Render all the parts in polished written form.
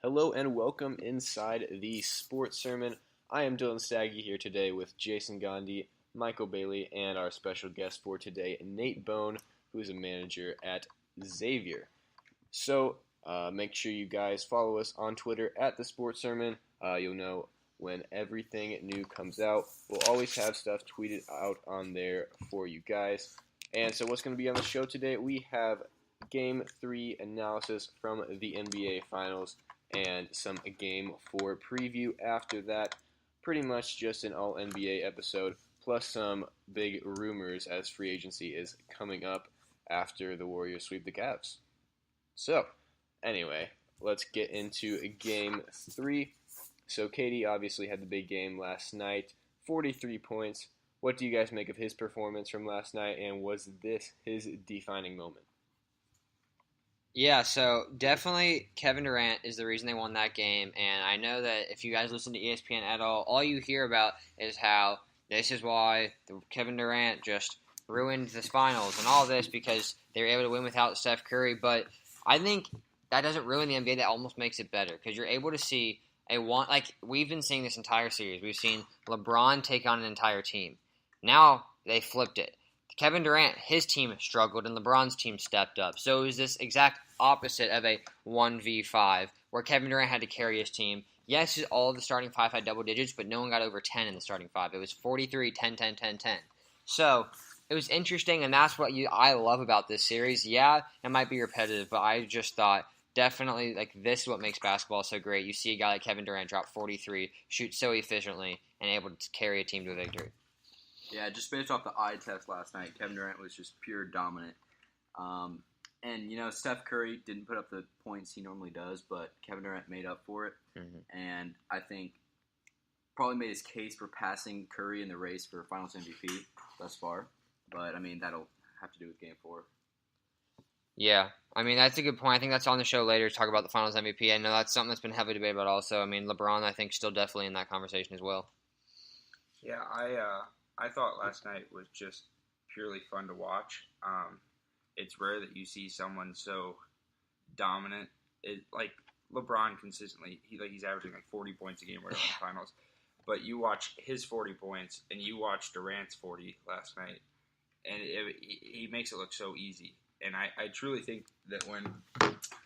Hello and welcome inside the Sports Sermon. I am Dylan Stagge here today with Jason Gandhi, Michael Bailey, and our special guest for today, Nate Bohn, who is a manager at Xavier. So make sure you guys follow us on Twitter at the Sports Sermon. You'll know when everything new comes out. We'll always have stuff tweeted out on there for you guys. And so what's going to be on the show today? We have Game 3 analysis from the NBA Finals and some Game 4 preview after that. Pretty much just an all-NBA episode, plus some big rumors as free agency is coming up after the Warriors sweep the Cavs. So, anyway, let's get into Game 3. So, KD obviously had the big game last night, 43 points. What do you guys make of his performance from last night, and was this his defining moment? Yeah, so definitely Kevin Durant is the reason they won that game, and I know that if you guys listen to ESPN at all you hear about is how this is why Kevin Durant just ruined this finals and all this because they were able to win without Steph Curry, but I think that doesn't ruin the NBA, that almost makes it better because you're able to see we've been seeing this entire series. We've seen LeBron take on an entire team. Now they flipped it. Kevin Durant, his team struggled, and LeBron's team stepped up. So it was this exact opposite of a 1v5, where Kevin Durant had to carry his team. Yes, all of the starting five had double digits, but no one got over 10 in the starting five. It was 43, 10, 10, 10, 10. So it was interesting, and that's what I love about this series. Yeah, it might be repetitive, but I just thought definitely this is what makes basketball so great. You see a guy like Kevin Durant drop 43, shoot so efficiently, and able to carry a team to a victory. Yeah, just based off the eye test last night, Kevin Durant was just pure dominant. And, Steph Curry didn't put up the points he normally does, but Kevin Durant made up for it. Mm-hmm. And I think probably made his case for passing Curry in the race for Finals MVP thus far. But, that'll have to do with Game 4. Yeah, that's a good point. I think that's on the show later to talk about the Finals MVP. I know that's something that's been heavily debated about also. LeBron, I think, still definitely in that conversation as well. Yeah, I thought last night was just purely fun to watch. It's rare that you see someone so dominant. LeBron consistently, he's averaging 40 points a game right now in the finals. But you watch his 40 points, and you watch Durant's 40 last night, and he makes it look so easy. And I truly think that when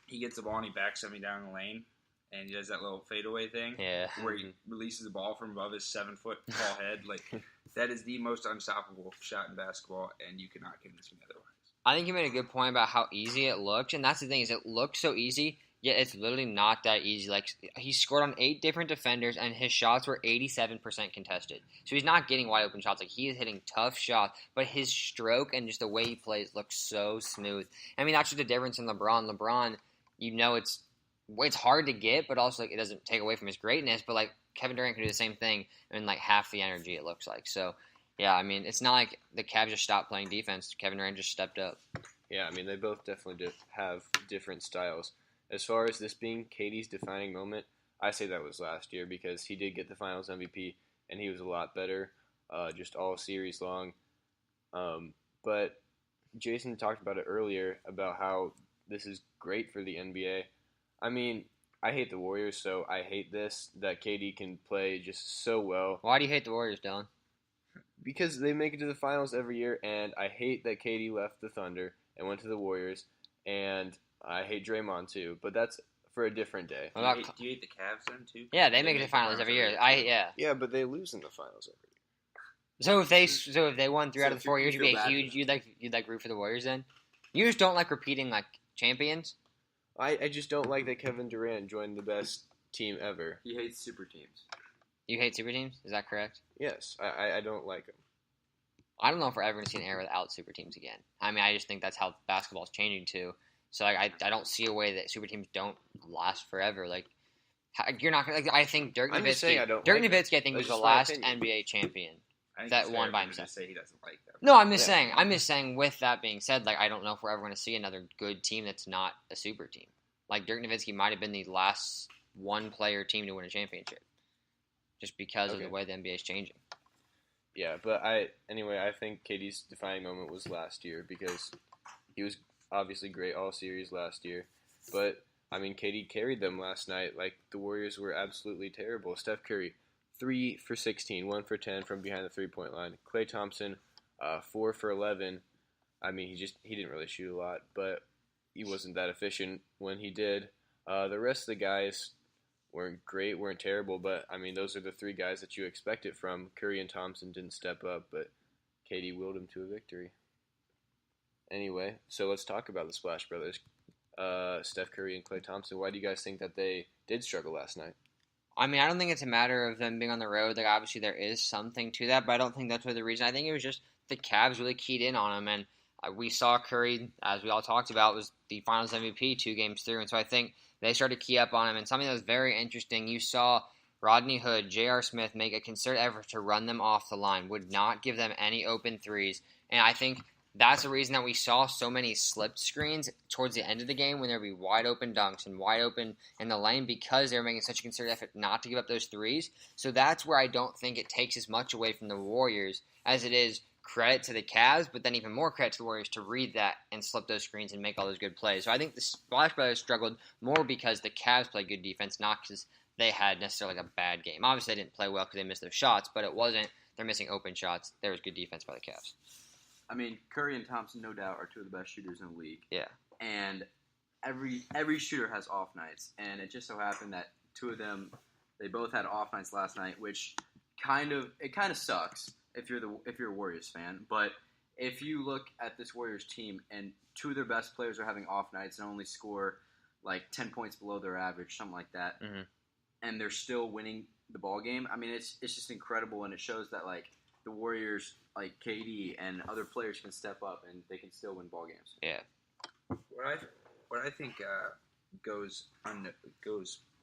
he gets the ball and he backs somebody down the lane, and he does that little fadeaway thing where he releases the ball from above his 7-foot tall head. That is the most unstoppable shot in basketball, and you cannot convince me otherwise. I think you made a good point about how easy it looked, and that's the thing is it looked so easy, yet it's literally not that easy. He scored on 8 different defenders, and his shots were 87% contested. So he's not getting wide open shots. He is hitting tough shots, but his stroke and just the way he plays looks so smooth. That's just the difference in LeBron. LeBron, it's hard to get, but also it doesn't take away from his greatness. But Kevin Durant can do the same thing in half the energy. It looks like. So yeah, it's not like the Cavs just stopped playing defense. Kevin Durant just stepped up. Yeah, they both definitely have different styles. As far as this being KD's defining moment, I say that was last year because he did get the Finals MVP and he was a lot better, just all series long. But Jason talked about it earlier about how this is great for the NBA. I hate the Warriors, so I hate this, that KD can play just so well. Why do you hate the Warriors, Dylan? Because they make it to the finals every year, and I hate that KD left the Thunder and went to the Warriors, and I hate Draymond too, but that's for a different day. Do you hate the Cavs then too? Yeah, they make it to the finals every year. Yeah, but they lose in the finals every year. So if they won 3 out of the 4 years, you'd root for the Warriors then? You just don't like repeating champions? I just don't like that Kevin Durant joined the best team ever. He hates super teams. You hate super teams? Is that correct? Yes, I don't like them. I don't know if we're ever going to see an era without super teams again. I just think that's how basketball is changing too. So I don't see a way that super teams don't last forever. You're not going to. I think Dirk Nowitzki. I think was the last NBA champion that won by himself. Say he doesn't like them. No, I'm just saying. I'm just saying. With that being said, I don't know if we're ever going to see another good team that's not a super team. Dirk Nowitzki might have been the last one-player team to win a championship, just because of the way the NBA is changing. Yeah, but I think KD's defining moment was last year because he was obviously great all series last year. But I mean, KD carried them last night. Like, the Warriors were absolutely terrible. Steph Curry, 3 for 16, 1 for 10 from behind the three-point line. Klay Thompson, 4 for 11. I mean, he didn't really shoot a lot, but he wasn't that efficient when he did. The rest of the guys weren't great, weren't terrible, but, I mean, those are the three guys that you expect it from. Curry and Thompson didn't step up, but KD willed him to a victory. Anyway, so let's talk about the Splash Brothers. Steph Curry and Klay Thompson. Why do you guys think that they did struggle last night? I mean, I don't think it's a matter of them being on the road. Like, obviously, there is something to that, but I don't think that's really the reason. I think it was just the Cavs really keyed in on them, and we saw Curry, as we all talked about, was the Finals MVP 2 games through, and so I think they started to key up on him. And something that was very interesting, you saw Rodney Hood, J.R. Smith make a concerted effort to run them off the line, would not give them any open threes, and I think that's the reason that we saw so many slipped screens towards the end of the game when there would be wide open dunks and wide open in the lane because they were making such a concerted effort not to give up those threes. So that's where I don't think it takes as much away from the Warriors as it is credit to the Cavs, but then even more credit to the Warriors to read that and slip those screens and make all those good plays. So I think the Splash Brothers struggled more because the Cavs played good defense, not because they had necessarily like a bad game. Obviously, they didn't play well because they missed their shots, but it wasn't they're missing open shots. There was good defense by the Cavs. I mean, Curry and Thompson, no doubt, are two of the best shooters in the league. Yeah. And every shooter has off nights, and it just so happened that two of them, they both had off nights last night, which kind of sucks if you're a Warriors fan. But if you look at this Warriors team, and two of their best players are having off nights and only score like 10 points below their average, something like that, and they're still winning the ball game. I mean, it's just incredible, and it shows that like the Warriors, like KD and other players, can step up and they can still win ball games. Yeah. What I think goes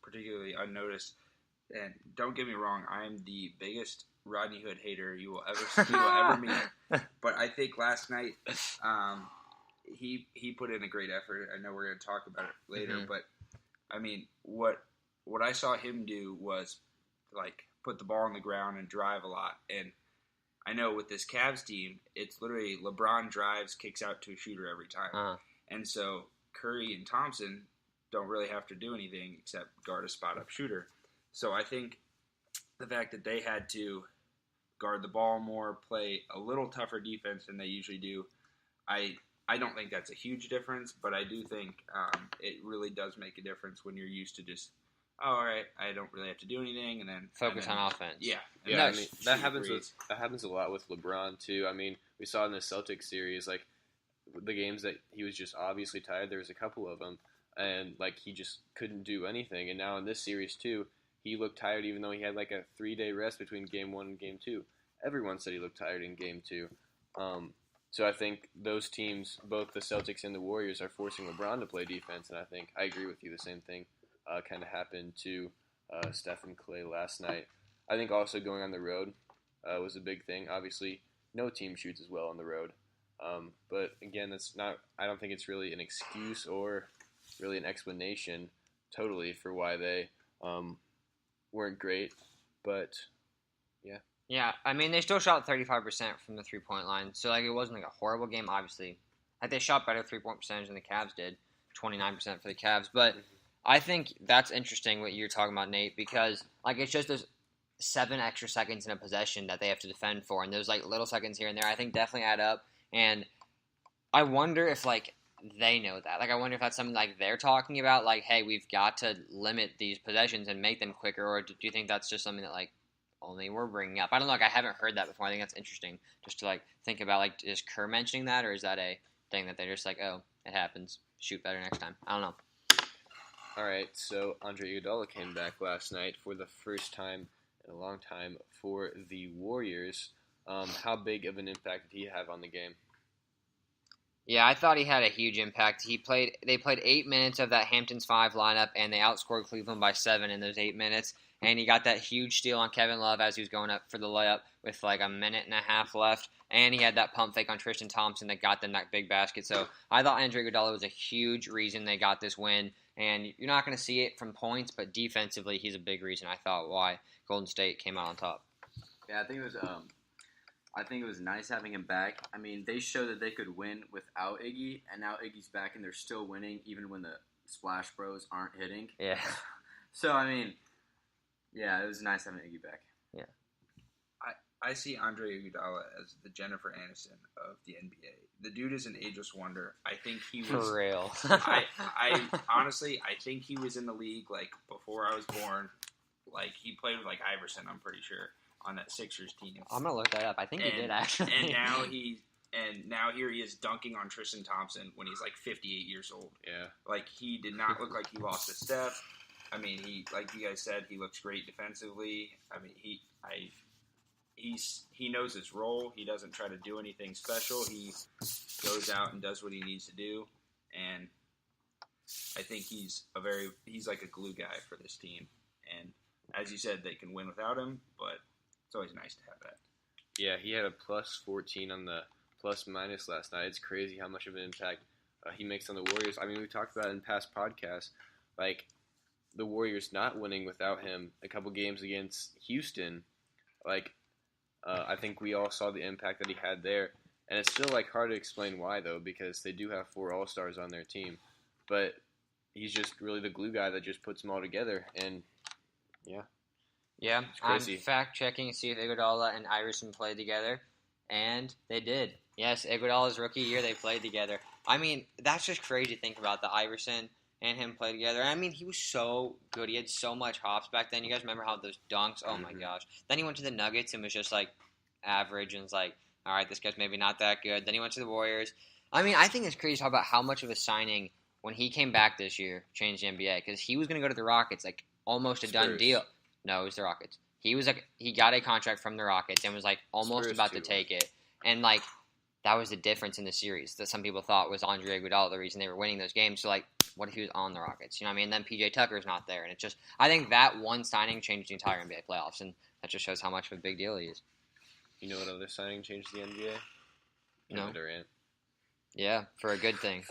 particularly unnoticed, and don't get me wrong, I am the biggest Rodney Hood hater you will ever meet. But I think last night he put in a great effort. I know we're going to talk about it later, but I mean, what I saw him do was like put the ball on the ground and drive a lot. And I know with this Cavs team, it's literally LeBron drives, kicks out to a shooter every time. And so Curry and Thompson don't really have to do anything except guard a spot-up shooter. So I think the fact that they had to guard the ball more, play a little tougher defense than they usually do, I don't think that's a huge difference, but I do think it really does make a difference when you're used to just, all right, I don't really have to do anything, and then focus on offense. Yeah. Yeah, I mean, that happens a lot with LeBron, too. I mean, we saw in the Celtics series, like, the games that he was just obviously tired, there was a couple of them, and, like, he just couldn't do anything. And now in this series, too, he looked tired even though he had, like, a 3-day rest between Game 1 and Game 2. Everyone said he looked tired in Game 2. So I think those teams, both the Celtics and the Warriors, are forcing LeBron to play defense, and I think I agree with you, the same thing kind of happened to Steph and Klay last night. I think also going on the road was a big thing. Obviously, no team shoots as well on the road. But again, I don't think it's really an excuse or really an explanation totally for why they weren't great. But yeah. Yeah, I mean, they still shot 35% from the three-point line, so like it wasn't like a horrible game, obviously. Like they shot better three-point percentage than the Cavs did, 29% for the Cavs. But I think that's interesting what you're talking about, Nate, because like it's just those 7 extra seconds in a possession that they have to defend for, and those like little seconds here and there, I think definitely add up. And I wonder if like they know that. Like I wonder if that's something like they're talking about, like, hey, we've got to limit these possessions and make them quicker, or do you think that's just something that like only we're bringing up? I don't know. Like, I haven't heard that before. I think that's interesting just to like think about, like, is Kerr mentioning that, or is that a thing that they're just like, oh, it happens, shoot better next time? I don't know. All right, so Andre Iguodala came back last night for the first time in a long time for the Warriors. How big of an impact did he have on the game? Yeah, I thought he had a huge impact. They played 8 minutes of that Hamptons 5 lineup, and they outscored Cleveland by 7 in those 8 minutes. And he got that huge steal on Kevin Love as he was going up for the layup with like a minute and a half left. And he had that pump fake on Tristan Thompson that got them that big basket. So I thought Andre Iguodala was a huge reason they got this win. And you're not going to see it from points, but defensively, he's a big reason, I thought, why Golden State came out on top. Yeah, I think it was nice having him back. I mean, they showed that they could win without Iggy, and now Iggy's back, and they're still winning, even when the Splash Bros aren't hitting. Yeah. So, I mean, yeah, it was nice having Iggy back. Yeah. I see Andre Iguodala as the Jennifer Aniston of the NBA. The dude is an ageless wonder. I think he was... For real. I honestly, I think he was in the league, like, before I was born. Like, he played with, like, Iverson, I'm pretty sure, on that Sixers team. I'm going to look that up. I think he did, actually. And now here he is dunking on Tristan Thompson when he's, like, 58 years old. Yeah. Like, he did not look like he lost a step. I mean, he, like you guys said, he looks great defensively. I mean, he knows his role. He doesn't try to do anything special. He goes out and does what he needs to do. And I think he's like a glue guy for this team. And as you said, they can win without him, but it's always nice to have that. Yeah, he had a plus 14 on the plus-minus last night. It's crazy how much of an impact he makes on the Warriors. I mean, we talked about it in past podcasts, like the Warriors not winning without him a couple games against Houston. Like, I think we all saw the impact that he had there. And it's still, like, hard to explain why, though, because they do have 4 All-Stars on their team. But he's just really the glue guy that just puts them all together. And, yeah. Yeah, It's I'm crazy. fact-checking to see if Iguodala and Iverson played together, and they did. Yes, Iguodala's rookie year, they played together. I mean, that's just crazy to think about, the Iverson and him play together. I mean, he was so good. He had so much hops back then. You guys remember how those dunks? Oh, my gosh. Then he went to the Nuggets and was just, like, average and was like, all right, this guy's maybe not that good. Then he went to the Warriors. I mean, I think it's crazy to talk about how much of a signing when he came back this year changed the NBA, because he was going to go to the Rockets, like, almost a done Spurs. deal. No, it was the Rockets. He got a contract from the Rockets and was like almost Spurs about too. to take it. And like that was the difference in the series that some people thought was Andre Iguodala the reason they were winning those games. So like, what if he was on the Rockets? You know what I mean? And then PJ Tucker's not there, and it just I think that one signing changed the entire NBA playoffs, and that just shows how much of a big deal he is. You know what other signing changed the NBA? No. Kevin Durant. Yeah, for a good thing.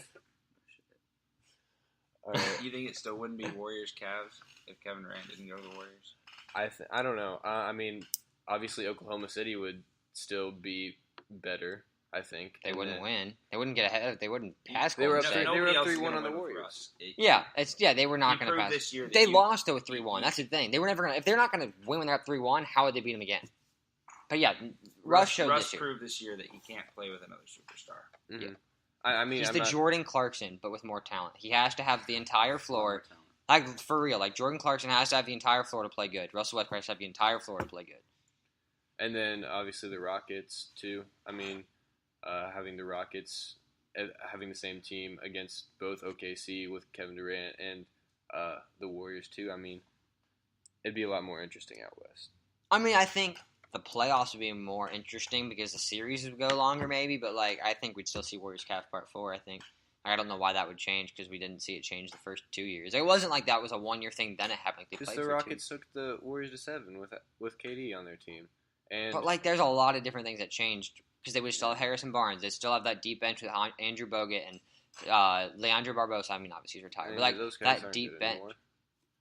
All right. You think it still wouldn't be Warriors-Cavs if Kevin Durant didn't go to the Warriors? I don't know. I mean, obviously Oklahoma City would still be better, I think. They And wouldn't then- win. They wouldn't get ahead. They wouldn't pass. They were Golden up State. three- they were Nobody up else is 3-1 gonna on the win over Warriors. us. Yeah, they were not He going to proved pass. this year that They you- lost though 3-1. That's the thing. They were never going to. If they're not going to win when they're up 3-1, how would they beat them again? But yeah, Russ showed Russ this year. proved this year that he can't play with another superstar. Mhm. Yeah. I mean, He's I'm the not- Jordan Clarkson, but with more talent. He has to have the entire floor. Like, for real. Like, Jordan Clarkson has to have the entire floor to play good. Russell Westbrook has to have the entire floor to play good. And then obviously the Rockets too. I mean, having the Rockets having the same team against both OKC with Kevin Durant and the Warriors too. I mean, it'd be a lot more interesting out west. I mean, I think the playoffs would be more interesting because the series would go longer maybe, but, like, I think we'd still see Warriors-Cavs Part 4, I think. I don't know why that would change because we didn't see it change the first 2 years. It wasn't like that was a one-year thing, then it happened. Like, they Because played the for Rockets took the Warriors to 7 with KD on their team, and But, like, there's a lot of different things that changed because they would still have Harrison Barnes. They still have that deep bench with Andrew Bogut and Leandro Barbosa. I mean, obviously he's retired. But, like, those guys that aren't deep good bench. anymore.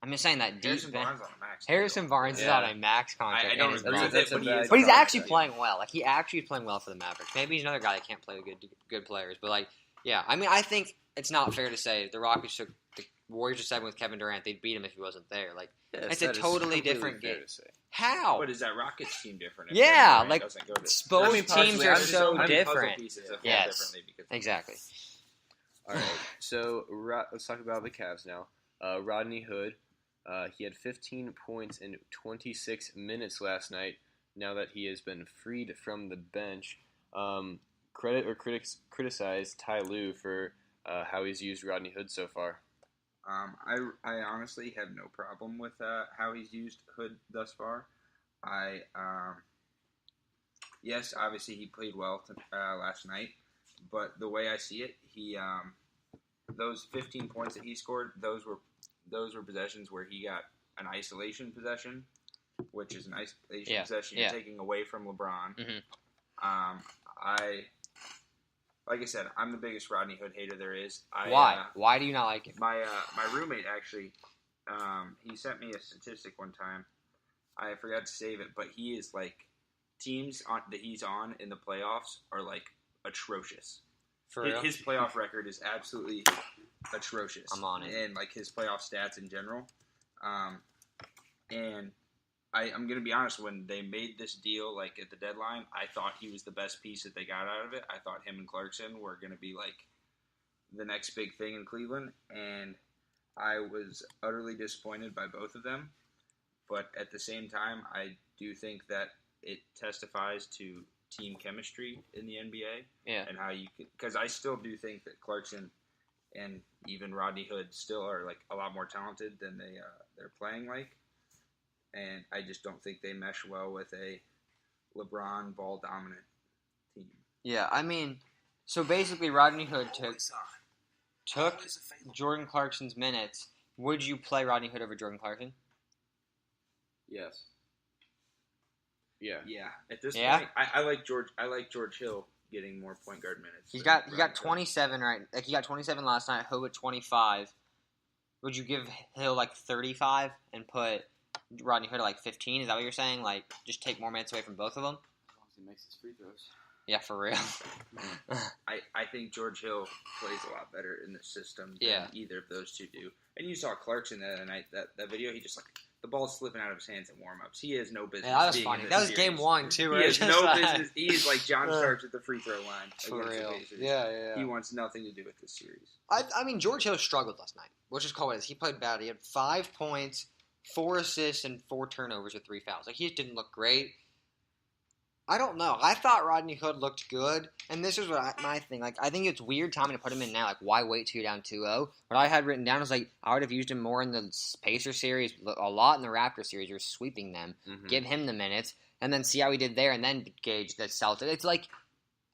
I'm just saying that deep Harrison bench. Barnes on a max. Harrison Barnes is Yeah. on a max contract. I and don't he's agree gone. with That's it, a but he bad- is. But he's on a actually max. playing well. Like, he actually is playing well for the Mavericks. Maybe he's another guy that can't play with good players. But, like, yeah. I mean, I think it's not fair to say the Rockets took the Warriors to 7 with Kevin Durant. They'd beat him if he wasn't there. Like, Yes, It's a that is totally completely different fair game. to say. how? But is that Rockets team different? if Yeah, Kevin Durant like, doesn't go to- both I mean, teams possibly. are I'm just- so I'm puzzle different. pieces that fall Yes. differently because- Exactly. All right, so let's talk about the Cavs now. Rodney Hood, he had 15 points in 26 minutes last night. Now that he has been freed from the bench, credit or criticize Ty Lue for how he's used Rodney Hood so far. I honestly have no problem with how he's used Hood thus far. Yes, obviously he played well last night, but the way I see it, he those 15 points that he scored, those were possessions where he got an isolation possession, which is an isolation possession you're taking away from LeBron. Mhm. Like I said, I'm the biggest Rodney Hood hater there is. Why? Why do you not like him? My roommate actually, he sent me a statistic one time. I forgot to save it, but he is like teams that he's on in the playoffs are like atrocious. For real? His playoff record is absolutely atrocious. I'm on it. And, like, his playoff stats in general. And I'm going to be honest, when they made this deal, like, at the deadline, I thought he was the best piece that they got out of it. I thought him and Clarkson were going to be, like, the next big thing in Cleveland. And I was utterly disappointed by both of them. But at the same time, I do think that it testifies to team chemistry in the NBA. Yeah. And how you could, because I still do think that Clarkson and even Rodney Hood still are, like, a lot more talented than they're playing like. And I just don't think they mesh well with a LeBron ball dominant team. Yeah, I mean, so basically Rodney Hood took Jordan Clarkson's minutes. Would you play Rodney Hood over Jordan Clarkson? Yes. Yeah. Yeah. At this Yeah? point, I like George Hill getting more point guard minutes. He than got Rodney Hood. 27 right. Like he got 27 last night. Hood at 25. Would you give Hill like 35 and put Rodney Hood at like 15? Is that what you're saying? Like just take more minutes away from both of them? As long as he makes his free throws. Yeah, for real. I think George Hill plays a lot better in the system than Yeah. either of those two do. And you saw Clarkson the other night, that video, he just like the ball's slipping out of his hands in warm-ups. He has no business Yeah, that was being funny. in That this was series. game one too. He Right? has no business. He is like John Starks at the free throw line For against real. the Pacers. Yeah. He wants nothing to do with this series. I mean, George Hill struggled last night, which is called what it is. He played bad. He had 5 points, 4 assists, and 4 turnovers with 3 fouls. Like, he just didn't look great. I don't know. I thought Rodney Hood looked good, and this is what my thing. Like, I think it's weird timing to put him in now. Like, why wait till you're down 2-0? What I had written down was, like, I would have used him more in the Pacers series, a lot in the Raptors series. You're sweeping them. Mm-hmm. Give him the minutes, and then see how he did there, and then gauge the Celtics. It's like,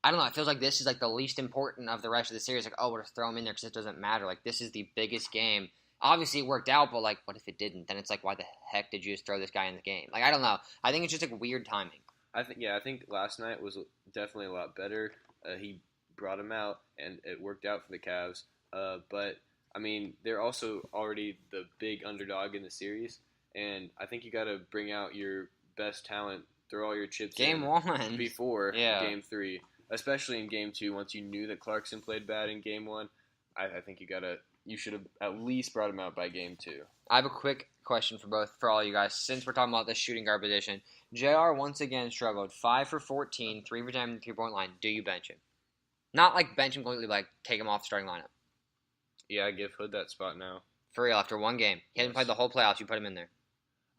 I don't know. It feels like this is, like, the least important of the rest of the series. Like, oh, we'll just throw him in there because it doesn't matter. Like, this is the biggest game. Obviously, it worked out, but, like, what if it didn't? Then it's like, why the heck did you just throw this guy in the game? Like, I don't know. I think it's just, like, weird timing. I think last night was definitely a lot better. He brought him out, and it worked out for the Cavs. But, I mean, they're also already the big underdog in the series, and I think you got to bring out your best talent, throw all your chips Game in 1. before Yeah. Game 3, especially in Game 2. Once you knew that Clarkson played bad in Game 1, I think you should have at least brought him out by Game 2. I have a quick question for all you guys. Since we're talking about the shooting guard position, JR once again struggled. 5 for 14, 3 for 10 from the 3-point line. Do you bench him? Not like bench him completely, like take him off the starting lineup. Yeah, I give Hood that spot now. For real, after one game. He hasn't played the whole playoffs. You put him in there.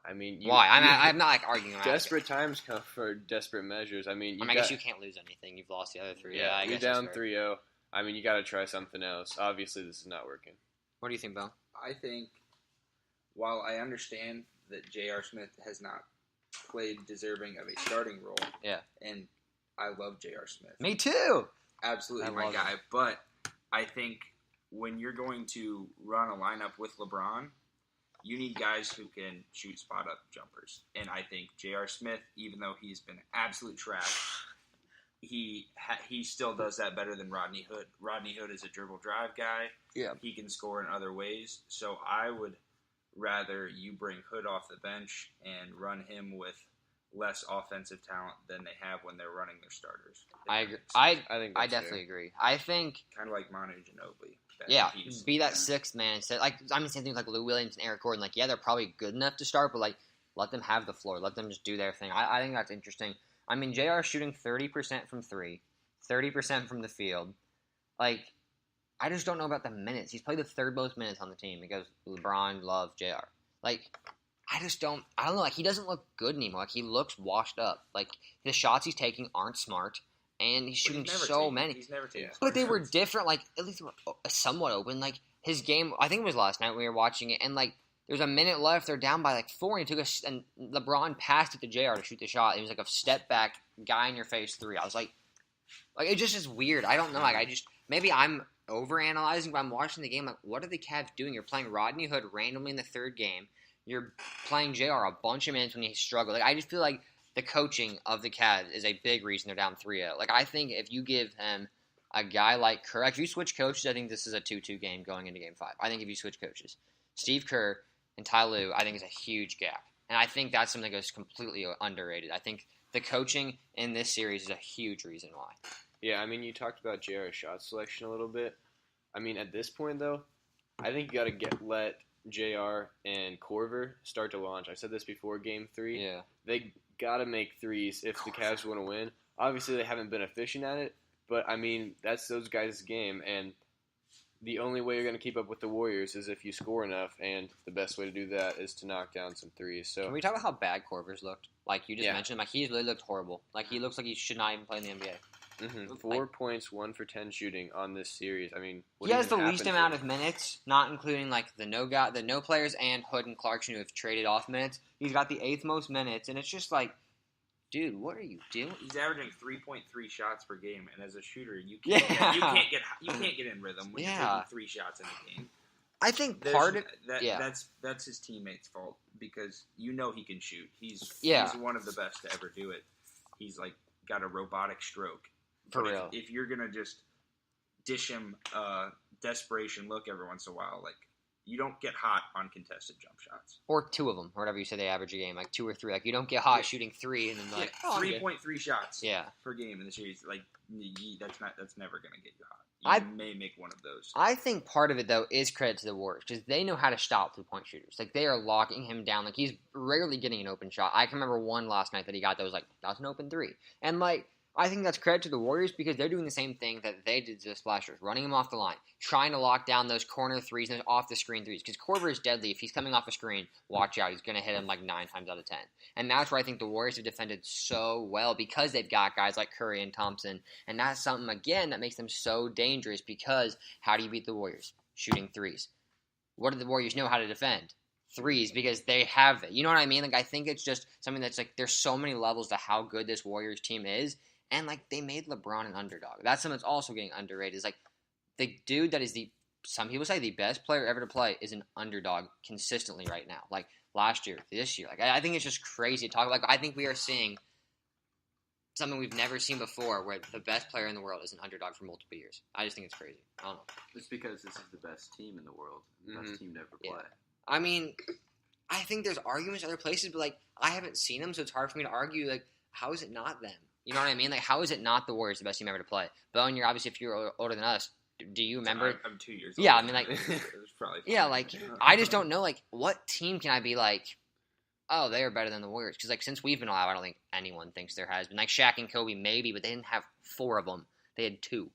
I mean, Why? I'm not like arguing about desperate times come for desperate measures. I mean, I guess you can't lose anything. You've lost the other 3. Yeah, I you're guess that's down fair. 3-0. I mean, you got to try something else. Obviously, this is not working. What do you think, Bo? I think, while I understand that J.R. Smith has not played deserving of a starting role, Yeah. and I love J.R. Smith. Me too. Absolutely I my love guy. him. But I think when you're going to run a lineup with LeBron, you need guys who can shoot spot-up jumpers. And I think J.R. Smith, even though he's been absolute trash, he still does that better than Rodney Hood. Rodney Hood is a dribble drive guy. Yeah. He can score in other ways. So I would rather you bring Hood off the bench and run him with less offensive talent than they have when they're running their starters. I agree. I think I that's definitely fair. agree. I think Kind of like Manu Ginobili. yeah, piece. be that sixth man instead. Like I mean, same thing like Lou Williams and Eric Gordon. Like yeah, they're probably good enough to start, but like let them have the floor. Let them just do their thing. I think that's interesting. I mean, JR is shooting 30% from 3, 30% from the field. Like I just don't know about the minutes. He's played the third most minutes on the team. It goes LeBron, Love, JR. Like I don't know. Like he doesn't look good anymore. Like he looks washed up. Like the shots he's taking aren't smart. And he's shooting so many. He's never taken. But they were different. Like, at least they were somewhat open. Like, his game, I think it was last night we were watching it, and, like, there was a minute left. They're down by, like, 4, and and LeBron passed it to JR to shoot the shot. It was, like, a step-back, guy-in-your-face 3. I was like, it just is weird. I don't know. Like, maybe I'm overanalyzing, but I'm watching the game. Like, what are the Cavs doing? You're playing Rodney Hood randomly in the third game. You're playing JR a bunch of minutes when he struggled. Like, I just feel like the coaching of the Cavs is a big reason they're down 3-0. Like, I think if you give him a guy like Kerr, like if you switch coaches, I think this is a 2-2 game going into Game 5. I think if you switch coaches, Steve Kerr and Ty Lue, I think is a huge gap. And I think that's something that goes completely underrated. I think the coaching in this series is a huge reason why. Yeah, I mean, you talked about JR's shot selection a little bit. I mean, at this point, though, I think you got to let JR and Korver start to launch. I said this before Game 3. Yeah. They got to make threes if the Cavs want to win. Obviously, they haven't been efficient at it, but, I mean, that's those guys' game, and the only way you're going to keep up with the Warriors is if you score enough, and the best way to do that is to knock down some threes. So, can we talk about how bad Korver's looked? Like you just Yeah. mentioned, like he's really looked horrible. Like he looks like he should not even play in the NBA. 4 points, 1 for 10 shooting on this series. I mean, what He has the even least happened amount to of minutes, not including like the no players and Hood and Clarkson who have traded off minutes. He's got the 8th most minutes, and it's just like, dude, what are you doing? He's averaging 3.3 shots per game, and as a shooter, you can't get in rhythm when you're taking 3 shots in a game. I think That's his teammates' fault because you know he can shoot. He's one of the best to ever do it. He's like got a robotic stroke. For real. If you're gonna just dish him a desperation look every once in a while, like you don't get hot on contested jump shots. Or 2 of them, or whatever you say they average a game, like 2 or 3. Like you don't get hot shooting 3 and then like 3.3 shots per game in the series. Like that's never gonna get you hot. You may make one of those. I think part of it though is credit to the Warriors because they know how to stop 3-point shooters. Like they are locking him down. Like he's rarely getting an open shot. I can remember one last night that he got that was like that's an open 3, and like. I think that's credit to the Warriors because they're doing the same thing that they did to the Splashers, running him off the line, trying to lock down those corner threes and off-the-screen threes. Because Korver is deadly. If he's coming off a screen, watch out. He's going to hit him like 9 times out of 10. And that's where I think the Warriors have defended so well because they've got guys like Curry and Thompson. And that's something, again, that makes them so dangerous because how do you beat the Warriors? Shooting threes. What do the Warriors know how to defend? Threes, because they have it. You know what I mean? Like I think it's just something that's like there's so many levels to how good this Warriors team is. And, like, they made LeBron an underdog. That's something that's also getting underrated. Is like, the dude that is some people say the best player ever to play is an underdog consistently right now. Like, last year, this year. Like, I think it's just crazy to talk. Like, I think we are seeing something we've never seen before where the best player in the world is an underdog for multiple years. I just think it's crazy. I don't know. It's because this is the best team in the world. The best team to ever play. I mean, I think there's arguments other places, but, like, I haven't seen them, so it's hard for me to argue, like, how is it not them? You know what I mean? Like, how is it not the Warriors the best team ever to play? Bowen, you're obviously, if you're older than us, do you remember? I'm 2 years old. Yeah, I mean, like, it was probably like, I just don't know, like, what team can I be like, oh, they are better than the Warriors? Because, like, since we've been alive, I don't think anyone thinks there has been. Like, Shaq and Kobe, maybe, but they didn't have 4 of them. They had 2.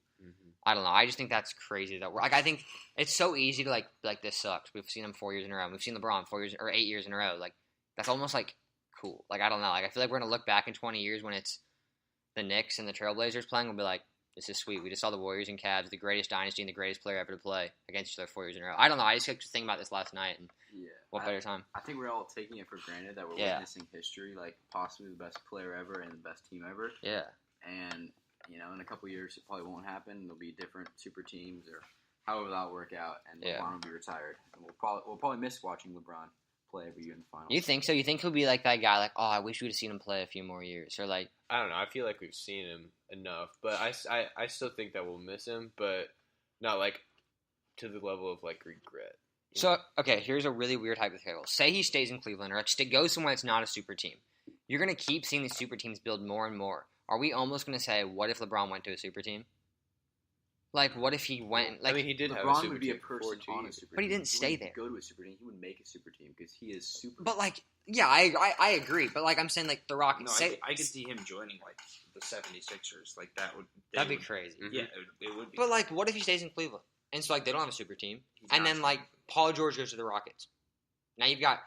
I don't know. I just think that's crazy. Like, I think it's so easy to, like, this sucks. We've seen them 4 years in a row. We've seen LeBron 8 years in a row. Like, that's almost, like, cool. Like, I don't know. Like, I feel like we're going to look back in 20 years when it's the Knicks and the Trailblazers playing, we'll be like, this is sweet. We just saw the Warriors and Cavs, the greatest dynasty and the greatest player ever to play against each other 4 years in a row. I don't know. I just kept thinking about this last night, and what better time? I think we're all taking it for granted that we're witnessing history, like possibly the best player ever and the best team ever. Yeah. And, you know, in a couple years, it probably won't happen. There'll be different super teams or however that'll work out, and LeBron will be retired. And we'll probably miss watching LeBron play every year in the finals. You think so? You think he'll be like that guy, like, oh, I wish we would have seen him play a few more years, or like, I don't know. I feel like we've seen him enough, but I still think that we'll miss him, but not like to the level of like regret. So, okay, here's a really weird hypothetical. Say he stays in Cleveland, or like goes somewhere that's not a super team. You're gonna keep seeing these super teams build more and more. Are we almost gonna say, what if LeBron went to a super team? Like, what if he went? Like, I mean, he did LeBron have a super would be team a person on a super team. But he didn't stay there. Go to a super team. He would make a super team because he is super. But like, yeah, I agree. But like, I'm saying like the Rockets. No, I could see him joining like the 76ers. Like that'd be crazy. Yeah, it would be. But like, what if he stays in Cleveland? And so like they don't have a super team, and then like Paul George goes to the Rockets. Now you've got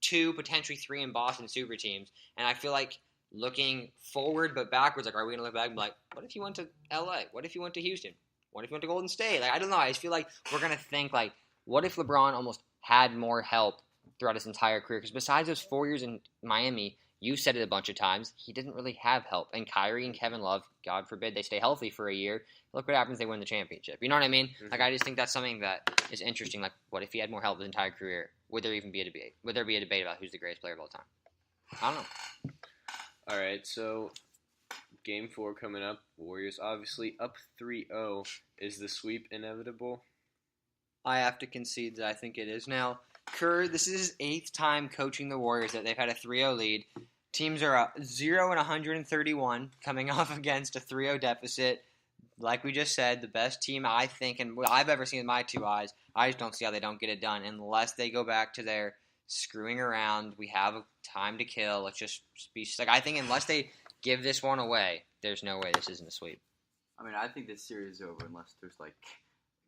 2, potentially 3 in Boston super teams, and I feel like looking forward but backwards, like, are we gonna look back and be like, what if he went to LA? What if he went to Houston? What if he went to Golden State? Like, I don't know. I just feel like we're going to think, like, what if LeBron almost had more help throughout his entire career? Because besides those 4 years in Miami, you said it a bunch of times, he didn't really have help. And Kyrie and Kevin Love, God forbid, they stay healthy for a year. Look what happens, they win the championship. You know what I mean? Mm-hmm. Like, I just think that's something that is interesting. Like, what if he had more help his entire career? Would there even be a debate? Would there be a debate about who's the greatest player of all time? I don't know. All right, so Game 4 coming up. Warriors obviously up 3-0. Is the sweep inevitable? I have to concede that I think it is now. Kerr, this is his 8th time coaching the Warriors that they've had a 3-0 lead. Teams are 0-131 coming off against a 3-0 deficit. like we just said, the best team I think and what I've ever seen with my two eyes, I just don't see how they don't get it done unless they go back to their screwing around. We have time to kill. Let's just be like, I think unless they give this one away, there's no way this isn't a sweep. I mean, I think this series is over unless there's like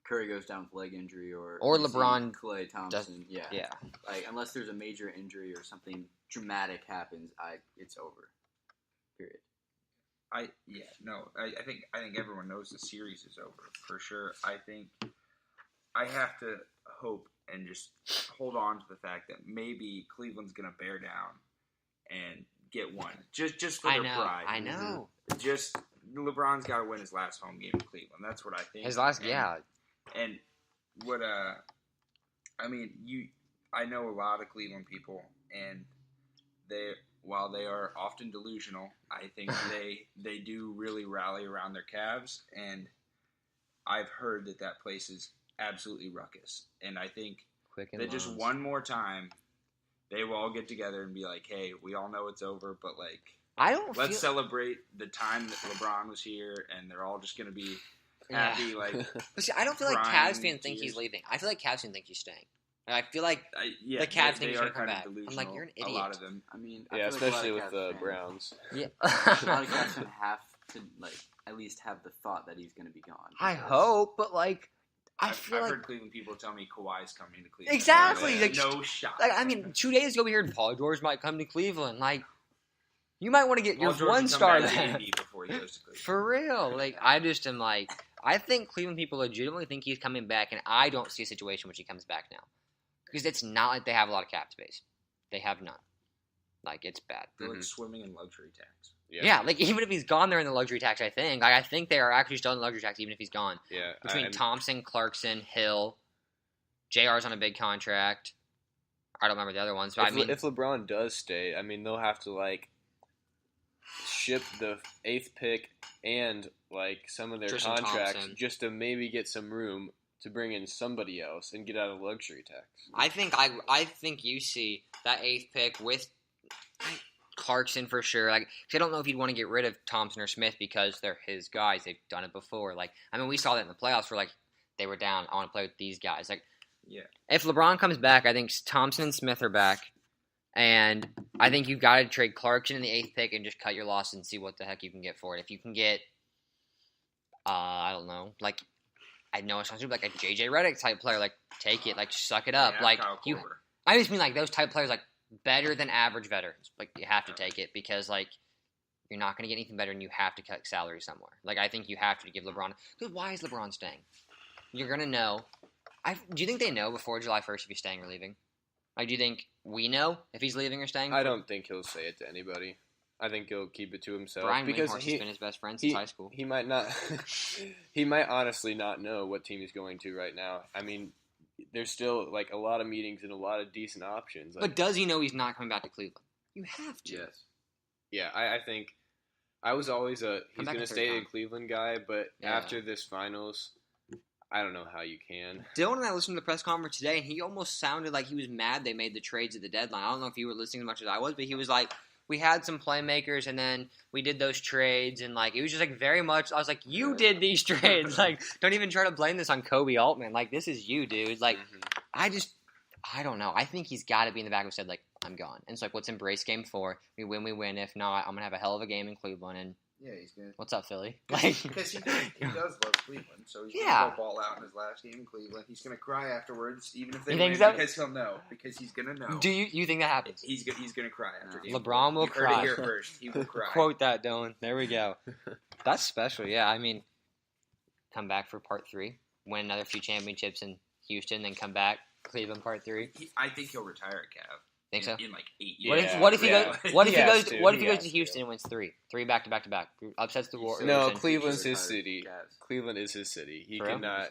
Curry goes down with leg injury or LeBron Klay Thompson. Yeah. Like unless there's a major injury or something dramatic happens, it's over. Period. I think everyone knows the series is over for sure. I think I have to hope and just hold on to the fact that maybe Cleveland's gonna bear down and get one just for their pride. I know. Just LeBron's got to win his last home game in Cleveland. That's what I think. And what I know a lot of Cleveland people, and while they are often delusional, I think they do really rally around their Cavs, and I've heard that place is absolutely ruckus. And I think that just one more time, they will all get together and be like, hey, we all know it's over, but let's celebrate the time that LeBron was here, and they're all just going to be happy. But see, I don't feel like Cavs fans think he's leaving. I feel like Cavs fans think he's staying. I feel like the Cavs think he's going to come back. I'm like, you're an idiot. A lot of them. I mean, especially with the Browns. Yeah, a lot of Cavs fans have to at least have the thought that he's going to be gone. I hope, but I've heard Cleveland people tell me Kawhi's coming to Cleveland. Exactly. No shot. 2 days ago we heard Paul George might come to Cleveland. You might want to get your one star there. Before he goes to Cleveland. For real. I just am I think Cleveland people legitimately think he's coming back, and I don't see a situation in which he comes back now. Because it's not like they have a lot of cap space. They have none. It's bad. They're swimming in luxury tax. Yeah, even if he's gone, they're in the luxury tax, I think. I think they are actually still in the luxury tax, even if he's gone. Yeah. Between Thompson, Clarkson, Hill, JR's on a big contract. I don't remember the other ones. But if LeBron does stay, they'll have to, ship the 8th pick and, some of their Tristan contracts Thompson. Just to maybe get some room to bring in somebody else and get out of the luxury tax. I think you see that 8th pick with Clarkson for sure. 'Cause I don't know if he'd want to get rid of Thompson or Smith because they're his guys. They've done it before. We saw that in the playoffs where they were down. I want to play with these guys. If LeBron comes back, I think Thompson and Smith are back, and I think you've got to trade Clarkson in the 8th pick and just cut your loss and see what the heck you can get for it. If you can get, I don't know, I know it sounds stupid, a JJ Redick type player, take it, suck it up, you. I just mean those type players, better than average veterans. You have to take it because you're not going to get anything better, and you have to cut salary somewhere. I think you have to give LeBron. Because why is LeBron staying? You're going to know. Do you think they know before July 1st if he's staying or leaving? Do you think we know if he's leaving or staying? I don't think he'll say it to anybody. I think he'll keep it to himself. Brian Windhorst has been his best friend since high school. He might not. He might honestly not know what team he's going to right now. There's still a lot of meetings and a lot of decent options. But does he know he's not coming back to Cleveland? You have to. Yes. Yeah, I think I was always he's going to stay in Cleveland guy, but after this finals, I don't know how you can. Dylan and I listened to the press conference today, and he almost sounded like he was mad they made the trades at the deadline. I don't know if you were listening as much as I was, but he was like, we had some playmakers, and then we did those trades, and it was just very much. I was like, you did these trades. Don't even try to blame this on Kobe Altman. This is you, dude. I don't know. I think he's got to be in the back of his head. I'm gone. And it's let's embrace Game 4. We win. If not, I'm gonna have a hell of a game in Cleveland. And yeah, he's good. What's up, Philly? Because he does love Cleveland, so he's gonna go ball out in his last game in Cleveland. He's gonna cry afterwards, even if they win, because he'll know. Because he's gonna know. Do you think that happens? He's gonna cry after game. LeBron will cry. You heard it here first. He will cry. Quote that, Dylan. There we go. That's special. Yeah, come back for part 3, win another few championships in Houston, then come back Cleveland part 3. I think he'll retire at Cav. Think so? In 8 years. What if he goes to Houston and wins 3 back to back? Upsets the Warriors. No, Cleveland's his city. Cleveland is his city. He cannot.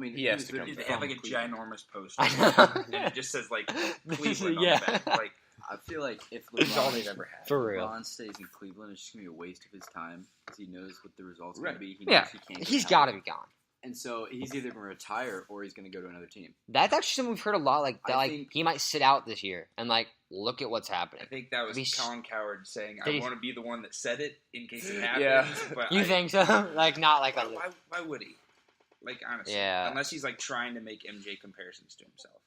He has to come. They have a ginormous poster, and it just says Cleveland on the back. I feel like if it's all they've ever had. For real. LeBron stays in Cleveland, it's just gonna be a waste of his time because he knows what the results are gonna be. He knows he can't. He's got to be gone. And so he's either going to retire or he's going to go to another team. That's actually something we've heard a lot. Like that, he might sit out this year and look at what's happening. I think that was Colin Cowherd saying, "I want to be the one that said it in case it happens." Yeah. But you think so? Not like why would he? Honestly, yeah. Unless he's trying to make MJ comparisons to himself.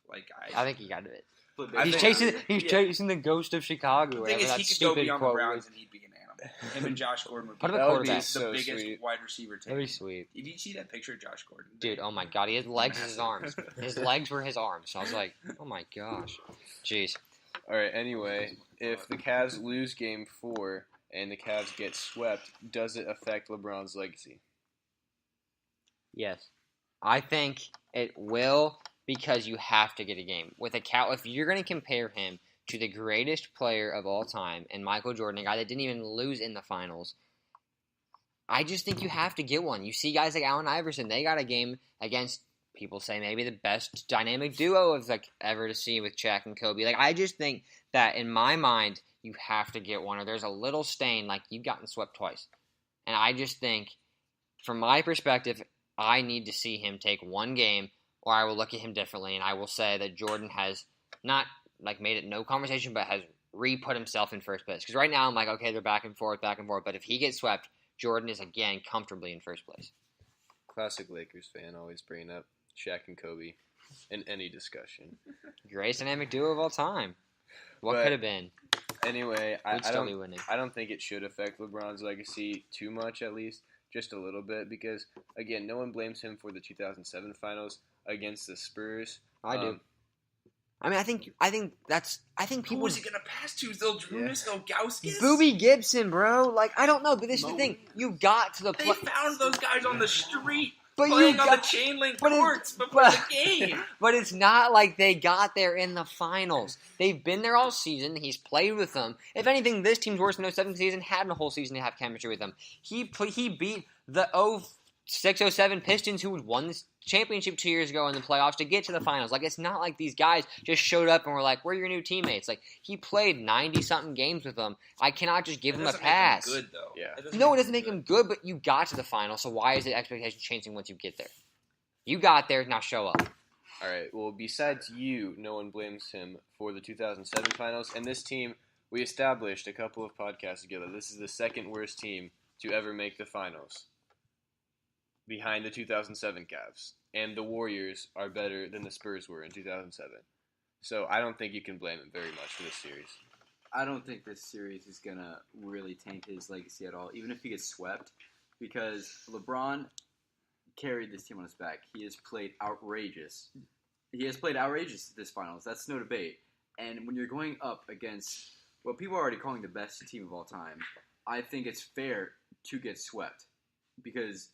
I think he got it. He's chasing the ghost of Chicago. The thing is, he could go beyond the Browns and he'd be an animal. Him and Josh Gordon would be the biggest wide receiver team. That'd be sweet. Did you see that picture of Josh Gordon? Dude, oh my god, he had legs as his arms. His legs were his arms. So I was like, oh my gosh. Jeez. All right, anyway, if the Cavs lose Game 4 and the Cavs get swept, does it affect LeBron's legacy? Yes. I think it will because you have to get a game. If you're going to compare him to the greatest player of all time and Michael Jordan, a guy that didn't even lose in the finals, I just think you have to get one. You see guys like Allen Iverson, they got a game against, people say, maybe the best dynamic duo of ever to see with Shaq and Kobe. I just think that in my mind, you have to get one, or there's a little stain you've gotten swept twice. And I just think, from my perspective, I need to see him take one game, or I will look at him differently, and I will say that Jordan has not made it no conversation, but has re-put himself in first place. Because right now I'm okay, they're back and forth, but if he gets swept, Jordan is again comfortably in first place. Classic Lakers fan, always bringing up Shaq and Kobe in any discussion. Greatest dynamic duo of all time. What could have been? Anyway, I don't think it should affect LeBron's legacy too much, at least just a little bit, because again, no one blames him for the 2007 finals against the Spurs. I do. I think people. Who was he gonna pass to? Zildjius, Ilgauskas? Booby Gibson, bro. I don't know, but this is the thing. You got to the They found those guys on the street. But playing on the chain link courts before the game. But it's not like they got there in the finals. They've been there all season. He's played with them. If anything, this team's worse than the 07 season. Had a whole season to have chemistry with them. He beat the 06-07 Pistons, who won this championship 2 years ago in the playoffs, to get to the finals. It's not like these guys just showed up and were like, we're your new teammates. He played 90-something games with them. I cannot just give him a pass. Make him good, though. Yeah. It doesn't make him good, but you got to the finals, so why is the expectation changing once you get there? You got there, now show up. All right, well, besides you, no one blames him for the 2007 finals. And this team, we established a couple of podcasts together. This is the second worst team to ever make the finals, behind the 2007 Cavs. And the Warriors are better than the Spurs were in 2007. So I don't think you can blame him very much for this series. I don't think this series is going to really taint his legacy at all, even if he gets swept, because LeBron carried this team on his back. He has played outrageous. This finals. That's no debate. And when you're going up against what people are already calling the best team of all time, I think it's fair to get swept, because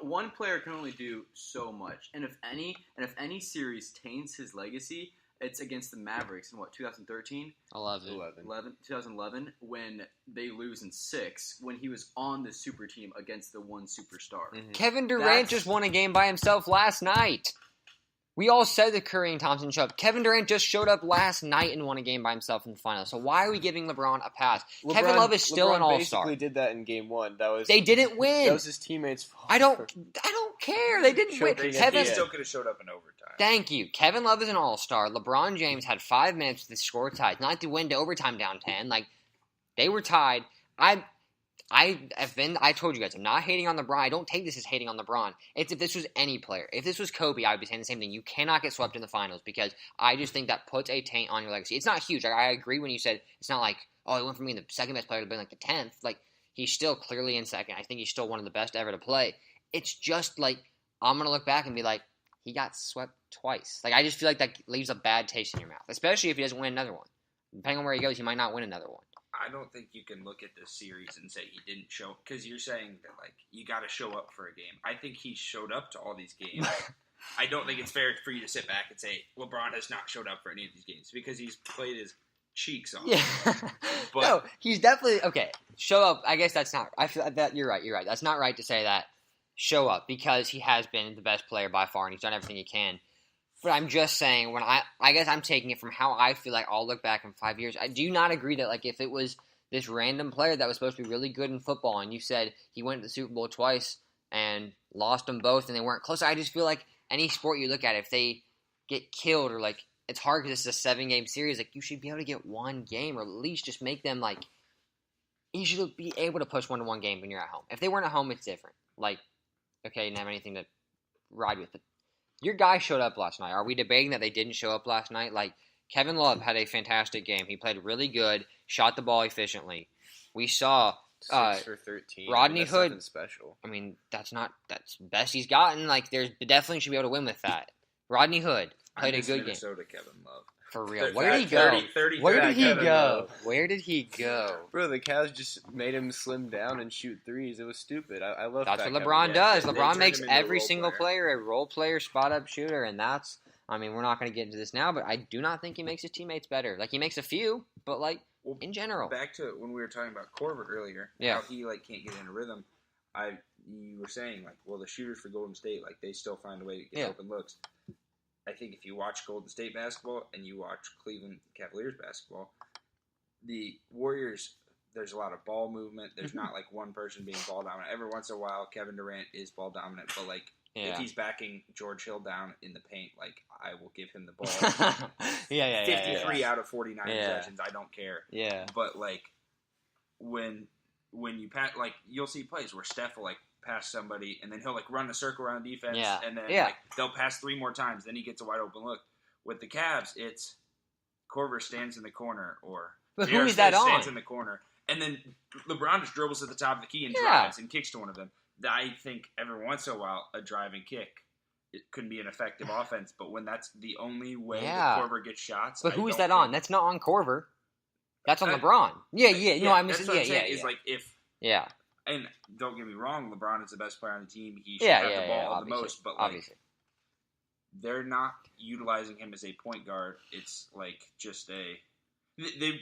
one player can only do so much, and if any series taints his legacy, it's against the Mavericks in 2013? 2011, when they lose in 6, when he was on the super team against the one superstar. Mm-hmm. Kevin Durant just won a game by himself last night. We all said that Curry and Thompson showed up. Kevin Durant just showed up last night and won a game by himself in the finals. So why are we giving LeBron a pass? Kevin Love is still an all-star. Basically did that in Game 1. They didn't win. That was his teammates' fault. I don't care. They didn't win. Kevin still could have showed up in overtime. Thank you. Kevin Love is an all-star. LeBron James had 5 minutes to score tied, not to win to overtime down 10. They were tied. I told you guys, I'm not hating on LeBron. I don't take this as hating on LeBron. It's if this was any player. If this was Kobe, I would be saying the same thing. You cannot get swept in the finals, because I just think that puts a taint on your legacy. It's not huge. I agree when you said it's not he went from being the second best player to being the 10th. He's still clearly in second. I think he's still one of the best ever to play. It's just I'm going to look back and be he got swept twice. I just feel that leaves a bad taste in your mouth, especially if he doesn't win another one. Depending on where he goes, he might not win another one. I don't think you can look at this series and say he didn't show, because you're saying that you got to show up for a game. I think he showed up to all these games. I don't think it's fair for you to sit back and say LeBron has not showed up for any of these games, because he's played his cheeks on. Yeah, but no, he's definitely okay. Show up. I guess that's not. I feel that you're right. You're right. That's not right to say that. Show up, because he has been the best player by far, and he's done everything he can. But I'm just saying, when I guess I'm taking it from how I feel I'll look back in 5 years. I do not agree that if it was this random player that was supposed to be really good in football, and you said he went to the Super Bowl twice, and lost them both, and they weren't close. I just feel like any sport you look at, if they get killed or like it's hard because this is a 7-game series, like you should be able to get one game or at least just make them like you should be able to push 1-1 game when you're at home. If they weren't at home, it's different. Like, okay, you didn't have anything to ride with. But your guy showed up last night. Are we debating that they didn't show up last night? Like, Kevin Love had a fantastic game. He played really good, shot the ball efficiently. We saw 6 for 13. Rodney Hood. Nothing special. I mean, that's best he's gotten. Like, they definitely should be able to win with that. Rodney Hood played a good Minnesota game. Kevin Love. For real. Where did he go? 30, Where did he Kevin go? Love. Where did he go? Bro, the Cavs just made him slim down and shoot threes. It was stupid. I love That's that. what LeBron does. They LeBron turned makes him into a every role single player. player a role player, spot-up shooter, and that's, I mean, we're not going to get into this now, but I do not think he makes his teammates better. Like, he makes a few, but, like, in general. Back to when we were talking about Korver earlier, how he, like, can't get in a rhythm. You were saying, like, well, the shooters for Golden State, like, they still find a way to get open looks. I think if you watch Golden State basketball and you watch Cleveland Cavaliers basketball, the Warriors, there's a lot of ball movement. There's not like one person being ball dominant. Every once in a while, Kevin Durant is ball dominant, but like if he's backing George Hill down in the paint, like I will give him the ball. 53 out of 49 possessions, I don't care. Yeah. But like when you pass, like you'll see plays where Steph will like pass somebody, and then he'll like run a circle around defense, and then like they'll pass 3 more times, then he gets a wide open look. With the Cavs, it's Korver stands in the corner, or but who is that on? Stands in the corner, and then LeBron just dribbles at the top of the key and drives and kicks to one of them. I think every once in a while a driving kick it couldn't be an effective offense, but when that's the only way that Korver gets shots, but who is that on? That's not on Korver. That's on LeBron. Yeah. No, I mean, that's what I'm saying. Is like if And don't get me wrong, LeBron is the best player on the team. He should have the ball the most, but like they're not utilizing him as a point guard. It's like just they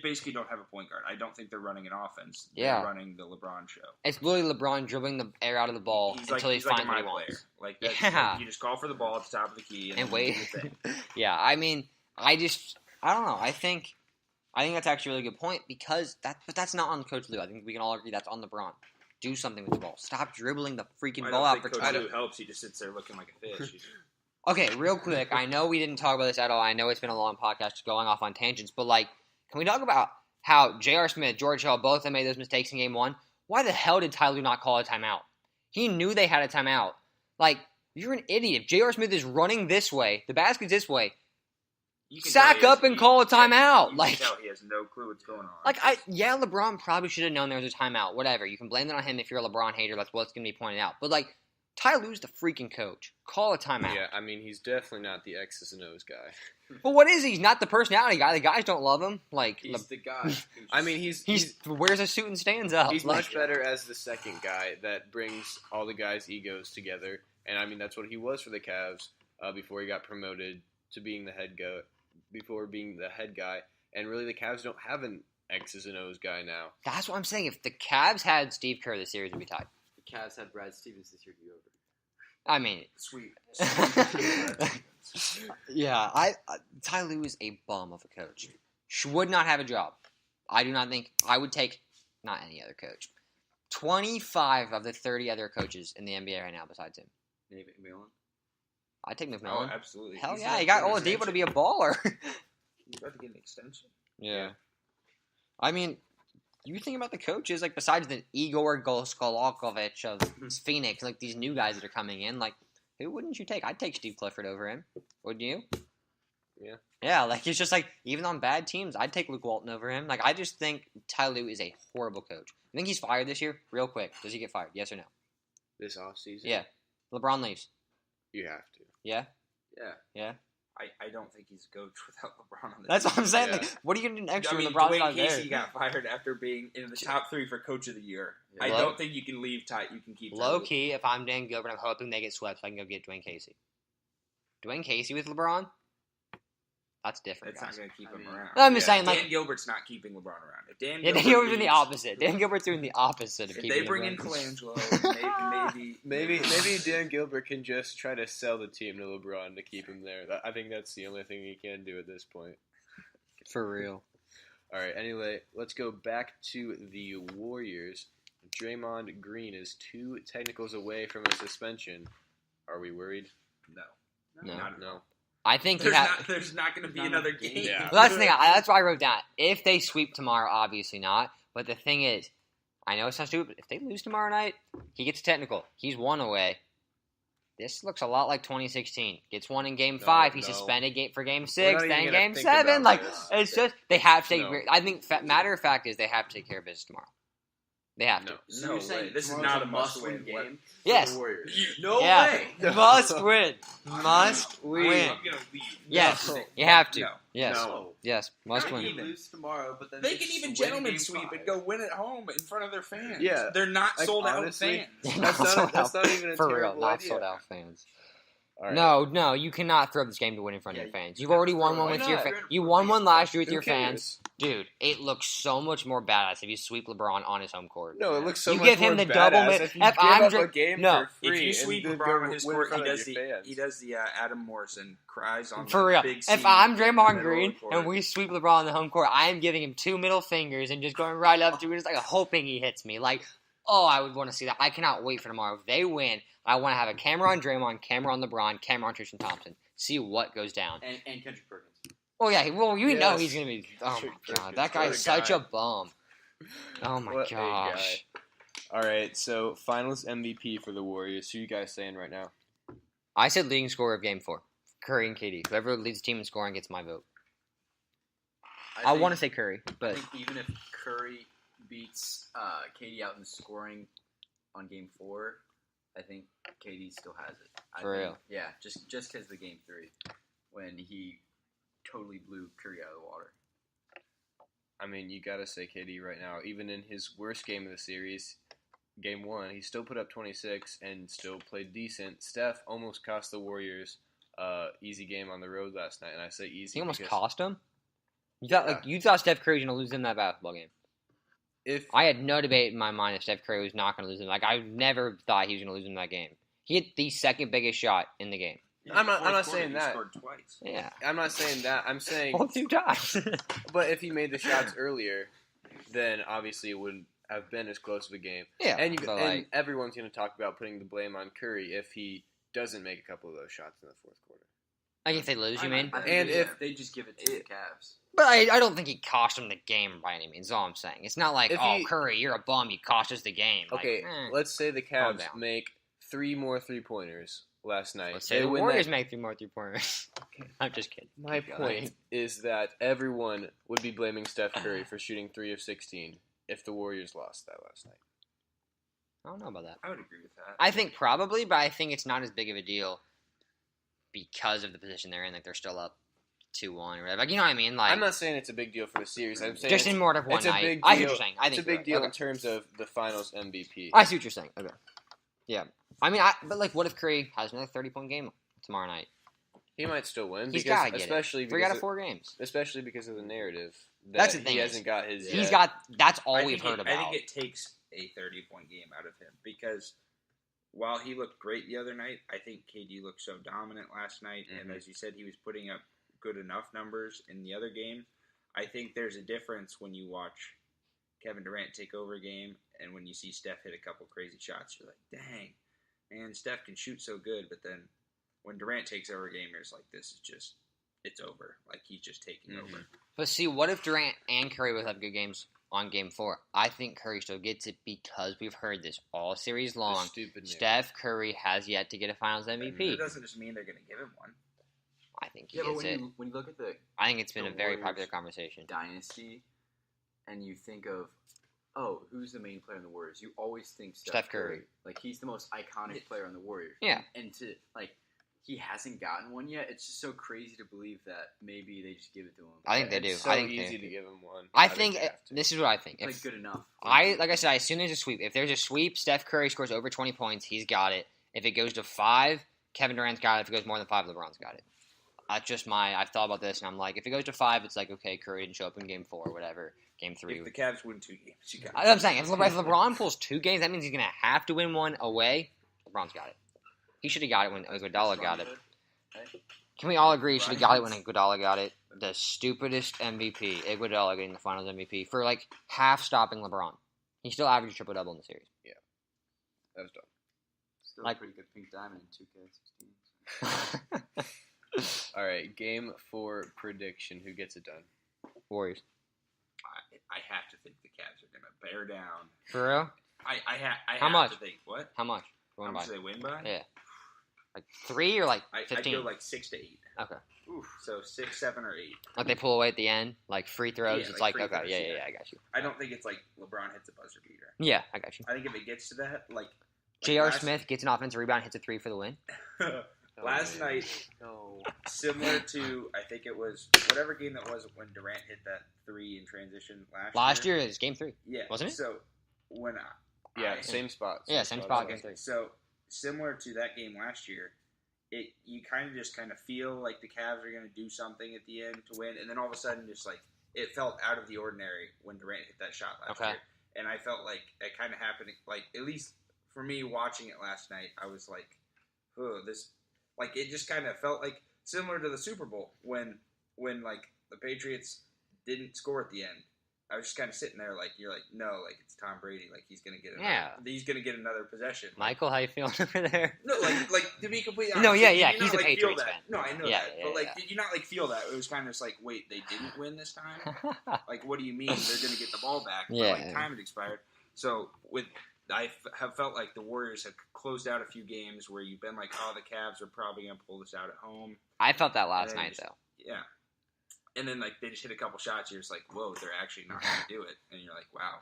basically don't have a point guard. I don't think they're running an offense. They're running the LeBron show. It's literally LeBron dribbling the air out of the ball until he finds what he wants. Like you just call for the ball at the top of the key and wait. I mean, I don't know. I think that's actually a really good point because that's not on Coach Lue. I think we can all agree that's on LeBron. Do something with the ball. Stop dribbling the freaking ball out for Coach Lue helps. He just sits there looking like a fish. Okay, real quick. I know we didn't talk about this at all. I know it's been a long podcast just going off on tangents, but like, can we talk about how J.R. Smith, George Hill, both of them made those mistakes in Game 1? Why the hell did Ty Lue not call a timeout? He knew they had a timeout. Like, you're an idiot. If J.R. Smith is running this way, the basket's this way, sack up and call a timeout. Like he has no clue what's going on. Like LeBron probably should have known there was a timeout. Whatever, you can blame that on him if you're a LeBron hater. That's what's going to be pointed out. But like, Ty Lue's the freaking coach. Call a timeout. Yeah, I mean he's definitely not the X's and O's guy. But what is he? He's not the personality guy. The guys don't love him. Like he's the guy. I mean he's wears a suit and stands up. He's much better as the second guy that brings all the guys' egos together. And I mean that's what he was for the Cavs before he got promoted to being the head coach. Before being the head guy, and really the Cavs don't have an X's and O's guy now. That's what I'm saying. If the Cavs had Steve Kerr, the series would be tied. The Cavs had Brad Stevens this year to be over. I mean, sweet. Yeah, Ty Lue is a bum of a coach. Would not have a job. I do not think I would take not any other coach. 25 of the 30 other coaches in the NBA right now besides him. Nate Bohn. I'd take McMillan. Oh, absolutely. Hell yeah, he got Oladipo to be a baller. He's about to get an extension. Yeah. I mean, you think about the coaches, like, besides the Igor Golokovic of Phoenix, like, these new guys that are coming in, like, who wouldn't you take? I'd take Steve Clifford over him. Wouldn't you? Yeah. Yeah, like, it's just like, even on bad teams, I'd take Luke Walton over him. Like, I just think Ty Lue is a horrible coach. You think he's fired this year? Real quick. Does he get fired? Yes or no? This offseason? Yeah. LeBron leaves. You have to. Yeah? Yeah. Yeah? I don't think he's a coach without LeBron on the That's team. what I'm saying. Yeah. Like, what are you going to do next year when LeBron's LeBron's not Casey there? got fired after being in the top 3 for Coach of the Year. Yeah. I don't think you can leave Ty. You can keep Low key, if I'm Dan Gilbert, I'm hoping they get swept so I can go get Dwayne Casey. Dwayne Casey with LeBron? That's different. It's not going to keep him around. I'm just saying, like, Dan Gilbert's not keeping LeBron around. If Dan Dan Gilbert's doing the opposite. Dan Gilbert's doing the opposite of if keeping they bring in Colangelo, Maybe Dan Gilbert can just try to sell the team to LeBron to keep him there. I think that's the only thing he can do at this point. For real. All right. Anyway, let's go back to the Warriors. Draymond Green is 2 technicals away from a suspension. Are we worried? No. No. I think There's not going to be another game. Yeah. Well, that's the thing. That's why I wrote down. If they sweep tomorrow, obviously not. But the thing is, I know it's not stupid. If they lose tomorrow night, he gets a technical. He's 1 away. This looks a lot like 2016. Gets 1 in Game 5. He's suspended for Game 6. Then Game 7. It's just they have to. I think matter of fact is they have to take care of business tomorrow. They have to. So you're saying this is not a must-win game? Yes. For the Warriors. No way. Must win. Must win. I'm going to leave. Yes. You have to. No. Yes. No. Yes. Must They win. can lose tomorrow, but then They can even gentlemen sweep and go win at home in front of their fans. Yeah. They're not Like, sold honestly, out fans. That's not even a For real, terrible not idea. sold out fans. All right. No, you cannot throw this game to win in front of your fans. You've you already have to won throw one it. with Why your not? fans. You won one last year with Who your cares? fans. Dude, it looks so much more badass if you sweep LeBron on his home court. No, it looks so You much give more him the badass double mid- if you if give I'm up dri- a game No. for free If you and sweep then LeBron go on his win in court, front he of does your the fans. Adam Morrison cries on For the real. big If scene I'm in the Draymond middle of the Green court. and we sweep LeBron on the home court, I am giving him 2 middle fingers and just going right up to him, just like hoping he hits me. Like, oh, I would want to see that. I cannot wait for tomorrow. If they win, I want to have a camera on Draymond, camera on LeBron, camera on Tristan Thompson. See what goes down. And Kendrick Perkins. Oh, yeah. Well, you know Yes. he's going to be... Oh, Trick my God. Perkins. That What guy's a such guy. a bum. Oh, my What a guy. gosh. All right, so finals MVP for the Warriors. Who you guys saying right now? I said leading scorer of Game 4. Curry and KD. Whoever leads the team in scoring gets my vote. I want to say Curry, I but... think even if Curry beats KD out in scoring on Game 4, I think KD still has it. For real? Yeah, just because of the Game 3 when he totally blew Curry out of the water. I mean, you got to say KD right now. Even in his worst game of the series, Game 1, he still put up 26 and still played decent. Steph almost cost the Warriors easy game on the road last night, and I say easy He almost because cost him? You thought Steph Curry was going to lose them that basketball game. if I had no debate in my mind if Steph Curry was not going to lose them. Like, I never thought he was going to lose them that game. He hit the second biggest shot in the game. I'm not Fourth saying quarter, he that. scored twice. Yeah. I'm not saying that. I'm saying, All 2 times. but if he made the shots earlier, then obviously it wouldn't have been as close of a game. yeah. And but, and everyone's going to talk about putting the blame on Curry if he doesn't make a couple of those shots in the fourth quarter. like if they lose, you mean? I think And if- they just give it to the Cavs. But I don't think he cost them the game by any means. Is all I'm saying. It's not like, If oh, he- Curry, you're a bum. You cost us the game. Okay, Like, let's say the Calm Cavs down. make 3 more 3-pointers last night. Let's say They the win Warriors that- make 3 more 3-pointers. I'm just kidding. My Keep going. point is that everyone would be blaming Steph Curry for shooting 3 of 16 if the Warriors lost that last night. I don't know about that. I would agree with that. I think probably, but I think it's not as big of a deal because of the position they're in. Like, they're still up 2-1 or whatever. Like, you know what I mean? Like, I'm not saying it's a big deal for the series. I'm saying just in more than one it's a night. big I see deal. what you're saying. I it's think a you're big deal right. in terms of the Finals MVP. I see what you're saying. Okay. Yeah. I mean, but like, what if Curry has another 30-point game tomorrow night? He might still win. He's because, gotta get especially it. 3 because out of 4 games. especially because of the narrative. That That's the thing He is, hasn't got his. He's yet. got. That's all I we've think heard I about. think it takes a 30-point game out of him because while he looked great the other night, I think KD looked so dominant last night, and Mhm. as you said, he was putting up good enough numbers in the other game. I think there's a difference when you watch Kevin Durant take over a game and when you see Steph hit a couple crazy shots. You're like, dang, man, Steph can shoot so good, but then when Durant takes over a game, you're just like, this is just, it's over. Like, he's just taking Mhm. over. But see, what if Durant and Curry both have good games on Game 4? I think Curry still gets it because we've heard this all series The long. stupid narrative. Steph Curry has yet to get a Finals MVP. It doesn't just mean they're going to give him one. I think he Yeah, but gets it. when you look at the I think it's been the a very Warriors- popular conversation. dynasty and you think of, oh, who's the main player in the Warriors? You always think Steph Curry. Like, he's the most iconic player on the Warriors. Yeah. And to, like, he hasn't gotten one yet. It's just so crazy to believe that maybe they just give it to him. I think they do. It's so I think easy they, to give him one. I think think they have to. this is what I think. It's If like good enough. like I said, I assume there's a sweep. If there's a sweep, Steph Curry scores over 20 points. He's got it. If it goes to 5, Kevin Durant's got it. If it goes more than 5, LeBron's got it. That's just I've thought about this, and I'm like, if it goes to 5, it's like, okay, Curry didn't show up in Game 4 or whatever. Game 3. If the Cavs win 2 games, you got it. I'm saying, if LeBron pulls 2 games, that means he's going to have to win one away. LeBron's got it. He should have got it when Iguodala got it. Can we all agree he should have got it when Iguodala got it? The stupidest MVP, Iguodala getting the Finals MVP for, like, half stopping LeBron. He still averaged triple-double in the series. That was dumb. Still Like- a pretty good pink diamond in 2K16. All right, game 4 prediction. Who gets it done? Warriors. I have to think the Cavs are going to bear down. For real? I How have much? to think. What? How much? How Going much by? do they win by? Yeah. Like 3 or like I 15? go like 6 to 8. Okay. Oof. So 6, 7, or 8. Like they pull away at the end, like free throws. Yeah, It's like like, free okay, throws, yeah, yeah. I got you. I don't think it's like LeBron hits a buzzer beater. Yeah, I got you. I think if it gets to that, like J.R. last- Smith gets an offensive rebound, hits a 3 for the win. last night, No. similar to I think it was whatever game that was when Durant hit that 3 in transition Last year is game 3. Yeah, wasn't it? So when Yeah, I- same spot. Yeah, same spot. Okay, Game 3. so similar to that game last year, you kind of feel like the Cavs are going to do something at the end to win, and then all of a sudden, just like it felt out of the ordinary when Durant hit that shot last Okay. year, and I felt like it kind of happened. Like at least for me watching it last night, I was like, "Oh, this!" Like it just kind of felt like similar to the Super Bowl when like the Patriots didn't score at the end. I was just kind of sitting there like you're like no, like it's Tom Brady, like he's gonna get another possession. Michael, how you feeling over there? No, like to be completely honest. No, yeah, did yeah, you not, he's a like, feel Patriots that? fan. No, I know Yeah, that, yeah, but like, yeah. did you not like feel that? It was kind of just like, wait, they didn't win this time. Like, what do you mean they're gonna get the ball back? Yeah. But, like time had expired. So have felt like the Warriors have closed out a few games where you've been like, oh, the Cavs are probably gonna pull this out at home. I felt that last And night, just- though. Yeah. And then like they just hit a couple shots. You're just like, whoa, they're actually not gonna do it. And you're like, wow.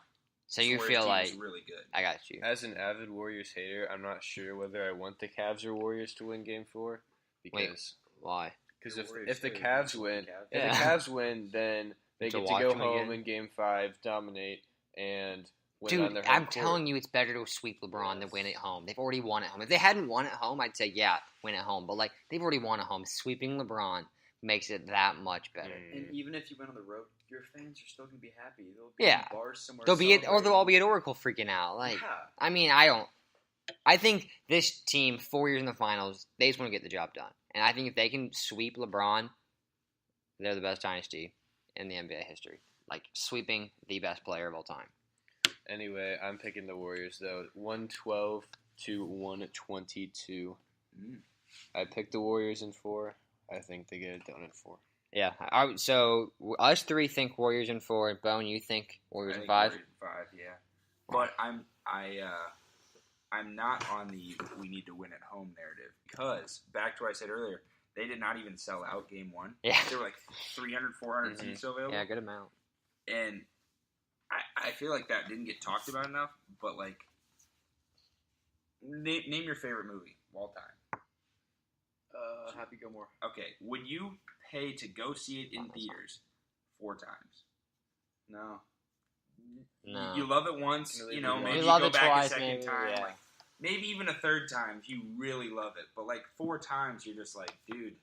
So this you Warriors feel team is like really good. I got you. As an avid Warriors hater, I'm not sure whether I want the Cavs or Warriors to win Game 4 because Why? because The if Warriors the too. Cavs You win, want the Cavs? if Yeah. the Cavs win, then they To get to watch go them home again. in Game 5, dominate, and win Dude, on their home I'm court. telling you, it's better to sweep LeBron than win at home. They've already won at home. If they hadn't won at home, I'd say, yeah, win at home. But, like, they've already won at home. Sweeping LeBron makes it that much better. And even if you went on the road, your fans are still gonna be happy. They'll be Yeah. in bars somewhere. They'll be or they'll all be at celebrating. Oracle freaking out. Like, Yeah. I mean, I think this team, 4 years in the finals, they just want to get the job done. And I think if they can sweep LeBron, they're the best dynasty in the NBA history. Like, sweeping the best player of all time. Anyway, I'm picking the Warriors though. 112 to 122. I picked the Warriors in 4. I think they get it done in 4. Yeah. So, us 3 think Warriors in 4. Bone, you think Warriors I in think 5? Warriors in 5, yeah. But I'm not on the we need to win at home narrative because back to what I said earlier, they did not even sell out Game 1. Yeah. There were like 300, 400 Mhm. seats available. Yeah, good amount. And I feel like that didn't get talked about enough. But like, name your favorite movie of all time. Happy Gilmore. Okay, would you pay to go see it in theaters 4 times? No. No. You love it once, Really you know, do maybe love you love go it back twice, a second maybe, time, yeah. like maybe even a third time if you really love it. But like 4 times, you're just like, dude,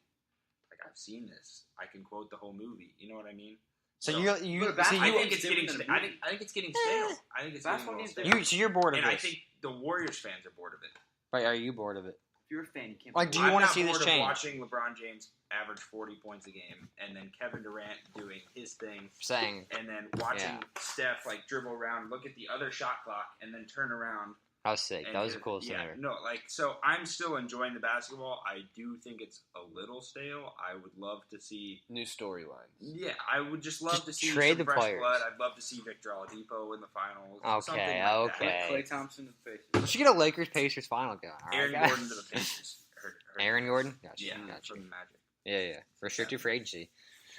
like I've seen this. I can quote the whole movie. You know what I mean? So But I think it's getting. different than I a think movie. I think it's getting stale. I think it's Basketball getting a little game's stale. you're bored of And I this. think the Warriors fans are bored of it. Right, are you bored of it? If you're a fan, you can't. Like, do you I'm wanna not see this bored of change? watching LeBron James average 40 points a game, and then Kevin Durant doing his thing, Saying and then watching Yeah. Steph like dribble around, look at the other shot clock, and then turn around. I was sick. And That was the hit it. coolest thing Yeah, ever. no, like so. I'm still enjoying the basketball. I do think it's a little stale. I would love to see. New storylines. Yeah, I would just love Just to see trade some the fresh players. blood. I'd love to see Victor Oladipo in the finals. Okay, something like okay. That. Klay Thompson to the You Pacers. should get a Lakers Pacers final going. All right, Aaron guys. Gordon to the Pacers. Heard Aaron Gordon? Gotcha. Yeah, Gotcha. from the Magic. Yeah. Restricted free agency.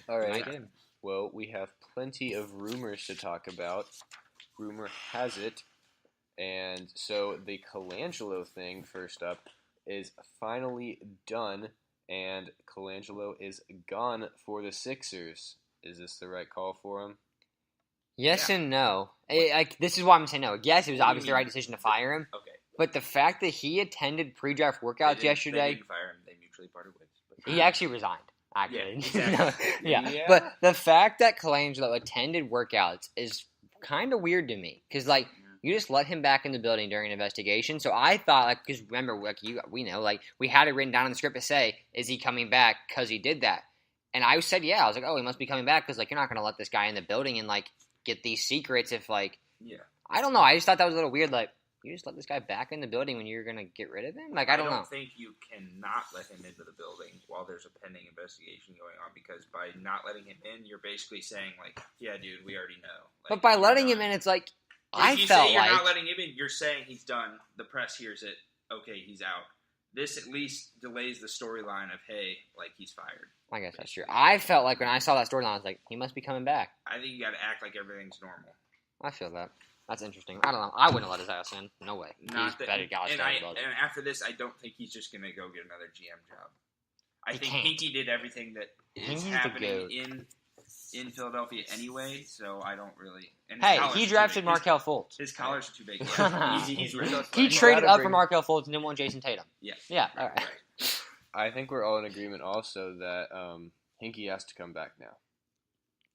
All right. Like him. Well, we have plenty of rumors to talk about. Rumor has it, and so the Colangelo thing, first up, is finally done, and Colangelo is gone for the Sixers. Is this the right call for him? Yes Yeah. and no. This is why I'm saying no. Yes, it was What do you obviously the right mean? decision to fire him, Okay. but the fact that he attended pre-draft They workouts didn't- yesterday, They didn't fire him. They mutually parted ways. But he actually resigned. Actually, Yeah, exactly. yeah. Yeah. But the fact that Colangelo attended workouts is kind of weird to me because, like, you just let him back in the building during an investigation. So I thought, like, because remember, like we know, like, we had it written down in the script to say, is he coming back because he did that? And I said, yeah. I was like, oh, he must be coming back because, like, you're not going to let this guy in the building and, like, get these secrets if, like, Yeah. I don't know. I just thought that was a little weird. Like, you just let this guy back in the building when you're going to get rid of him? Like, I don't know. I don't think you cannot let him into the building while there's a pending investigation going on, because by not letting him in, you're basically saying, like, yeah, dude, we already know. Like, but by letting him in, it's like, if you say you're not letting him in, you're saying he's done. The press hears it. Okay, he's out. This at least delays the storyline of, hey, like, he's fired. I guess that's true. I felt like when I saw that storyline, I was like, he must be coming back. I think you got to act like everything's normal. I feel that. That's interesting. I don't know. I wouldn't let his ass in. No way. Not he's better guys. And after this, I don't think he's just going to go get another GM job. I think Hinkie did everything that is happening in Philadelphia anyway, so I don't really... And he drafted Markelle Fultz. His collars are too big. He traded up for Markelle Fultz and didn't want Jason Tatum. Yeah. Yeah, all right. I think we're all in agreement also that Hinkie has to come back now.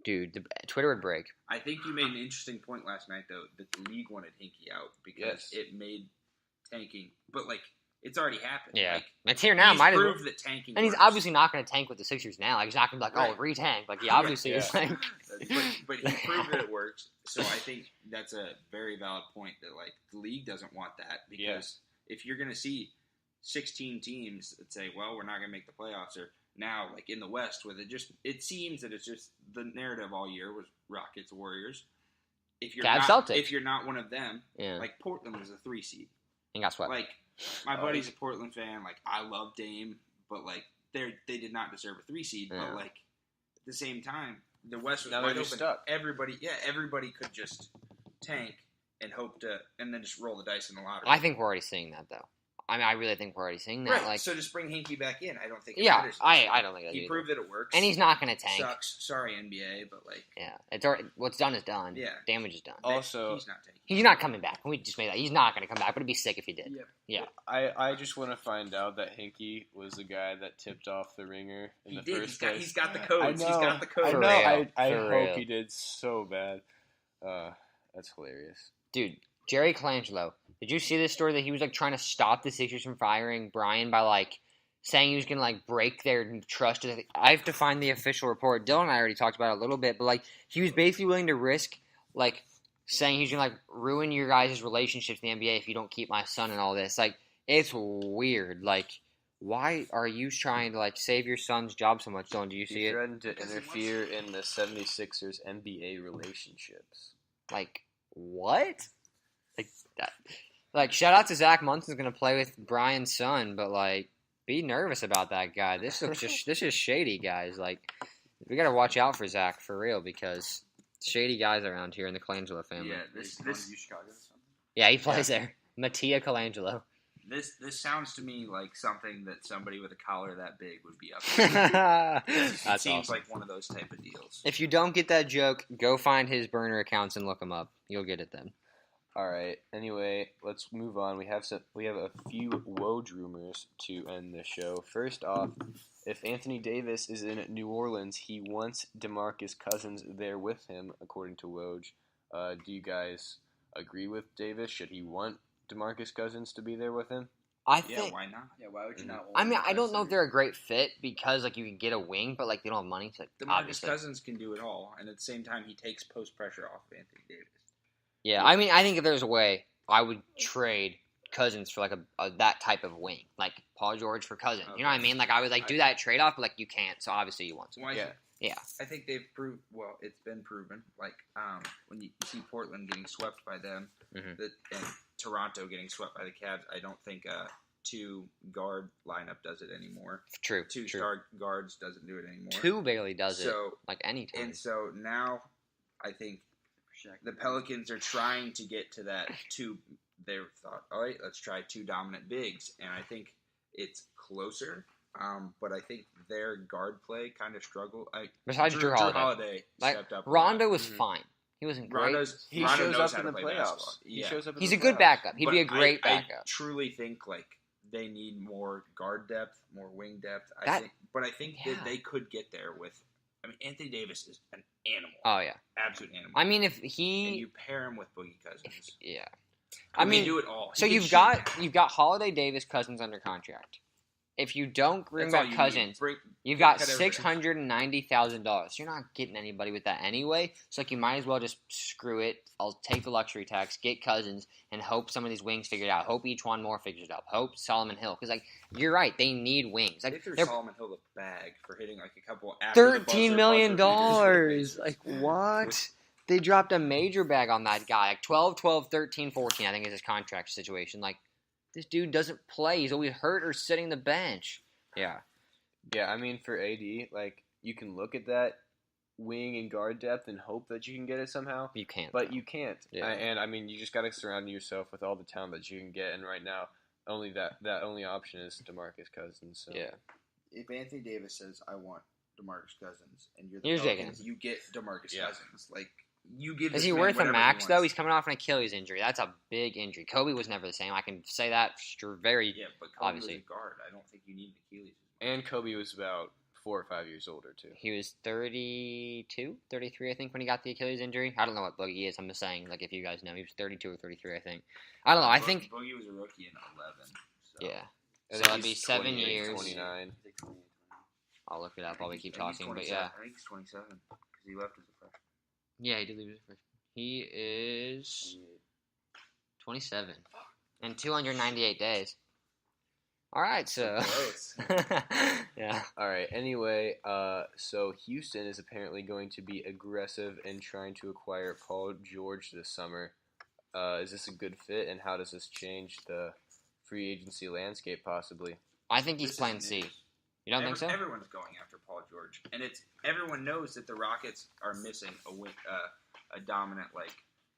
Dude, Twitter would break. I think you made an interesting point last night, though, that the league wanted Hinkie out because it made tanking. But, like, it's already happened. Yeah. Like, it's here now. He's proved that tanking And he's works. obviously not going to tank with the Sixers now. Like, he's not going to be like, re-tank. Like, he obviously is like... but he proved that it works. So I think that's a very valid point that, like, the league doesn't want that. Because if you're going to see 16 teams that say, well, we're not going to make the playoffs, or now, like, in the West, where it seems that it's just the narrative all year was Rockets, Warriors. If you're not one of them, like, Portland was a 3 seed. And got swept. Like, my buddy's a Portland fan. Like, I love Dame, but, like, they did not deserve a 3 seed. But, like, at the same time, the West was wide open. Stuck. Everybody could just tank and hope to, and then just roll the dice in the lottery. I think we're already seeing that, though. I mean, I really think we're already seeing that. Right. Like, so just bring Hinkie back in. I don't think. I don't think that he proved that it works. And he's not going to tank. Sucks. Sorry, NBA, but like. Yeah, it's already, what's done is done. Yeah, damage is done. Also, he's not tanking. He's not coming back. We just made that. He's not going to come back, but it'd be sick if he did. Yeah. I just want to find out that Hinkie was the guy that tipped off the ringer in the first place. He's got the codes. I know, he's got the codes. I know. I hope he did so bad. That's hilarious, dude. Jerry Colangelo. Did you see this story that he was like trying to stop the Sixers from firing Brian by like saying he was gonna like break their trust? I have to find the official report. Dylan and I already talked about it a little bit, but like he was basically willing to risk like saying he's gonna like ruin your guys' relationships in the NBA if you don't keep my son and all this. Like it's weird. Like why are you trying to like save your son's job so much, Dylan? Do you see it? He threatened to interfere in the 76ers NBA relationships. Like what? Like that. Like shout out to Zach Munson's gonna play with Brian's son, but like be nervous about that guy. This is shady, guys. Like we gotta watch out for Zach for real because shady guys around here in the Colangelo family. Yeah, this Chicago or something. Yeah, he plays there. Mattia Colangelo. This sounds to me like something that somebody with a collar that big would be up to. It seems like one of those type of deals. If you don't get that joke, go find his burner accounts and look him up. You'll get it then. All right. Anyway, let's move on. We have a few Woj rumors to end the show. First off, if Anthony Davis is in New Orleans, he wants DeMarcus Cousins there with him, according to Woj. Do you guys agree with Davis? Should he want DeMarcus Cousins to be there with him? I think. Why not? Yeah, why would you not? I mean, I don't know if they're a great fit because like you can get a wing, but like they don't have money. So, like, DeMarcus Cousins can do it all, and at the same time, he takes post pressure off of Anthony Davis. Yeah, I mean, I think if there's a way, I would trade Cousins for like a that type of wing, like Paul George for Cousins. Okay. You know what I mean? Like I would like do that trade off, but like you can't. So obviously you want some. Well, yeah. I think they've proved. Well, it's been proven. Like when you see Portland getting swept by them, and Toronto getting swept by the Cavs, I don't think a 2-guard lineup does it anymore. True. 2-star guards doesn't do it anymore. 2 barely does it. Like anytime. And so now, I think. The Pelicans are trying to get to that 2. They thought, all right, let's try 2 dominant bigs, and I think it's closer. But I think their guard play kind of struggled. Besides Drew Holiday stepped up. Rondo was fine. He wasn't great. He shows up in the playoffs. He's a good backup. He'd be a great backup. I truly think like they need more guard depth, more wing depth. I think that they could get there with. I mean, Anthony Davis is an animal. Oh, yeah. Absolute animal. I mean, if he... And you pair him with Boogie Cousins. Yeah. I mean, do it all. So you've got Holiday, Davis, Cousins under contract. if you don't bring That's all back you Cousins, need. you've got cut everything. $690,000. You're not getting anybody with that anyway. So like you might as well just screw it. I'll take the luxury tax, get Cousins, and hope some of these wings figure it out. Hope each one more figures it out. Hope Solomon Hill, because like you're right, they need wings. Like They threw they're Solomon Hill the bag for hitting like a couple after the $13 million. Like what? They dropped a major bag on that guy. Like 12, 12, 13, 14, I think is his contract situation. Like, this dude doesn't play. He's always hurt or sitting the bench. Yeah. Yeah, I mean, for AD, like, you can look at that wing and guard depth and hope that you can get it somehow. You can't. But you can't. Yeah. And, I mean, you just got to surround yourself with all the talent that you can get. And right now, that only option is DeMarcus Cousins. So. Yeah. If Anthony Davis says, I want DeMarcus Cousins, and you're You're the taking Pelicans, you get DeMarcus Yeah. Cousins. Like, you give Is this he man worth a whatever max, he though? wants. He's coming off an Achilles injury. That's a big injury. Kobe was never the same. I can say that very Yeah, but Kobe obviously. was a guard. I don't think you need an Achilles. And Kobe was about 4 or 5 years older, too. He was 32, 33, I think, when he got the Achilles injury. I don't know what Boogie is. I'm just saying, like, if you guys know. He was 32 or 33, I think. I don't know. I think, Boogie was a rookie in 11. So. yeah. I So think that'd be he's 7 28, years. 29. I'll look it up while we keep I think he's talking. But 27. yeah. I think he's 27 because he left as a freshman. Yeah, he did leave as a freshman. He is 27 in 298 days. All right, so Close. yeah. All right. Anyway, so Houston is apparently going to be aggressive in trying to acquire Paul George this summer. Is this a good fit, and how does this change the free agency landscape possibly? I think he's This playing is C. news. You don't think so? Everyone's going after Paul George, and everyone knows that the Rockets are missing a dominant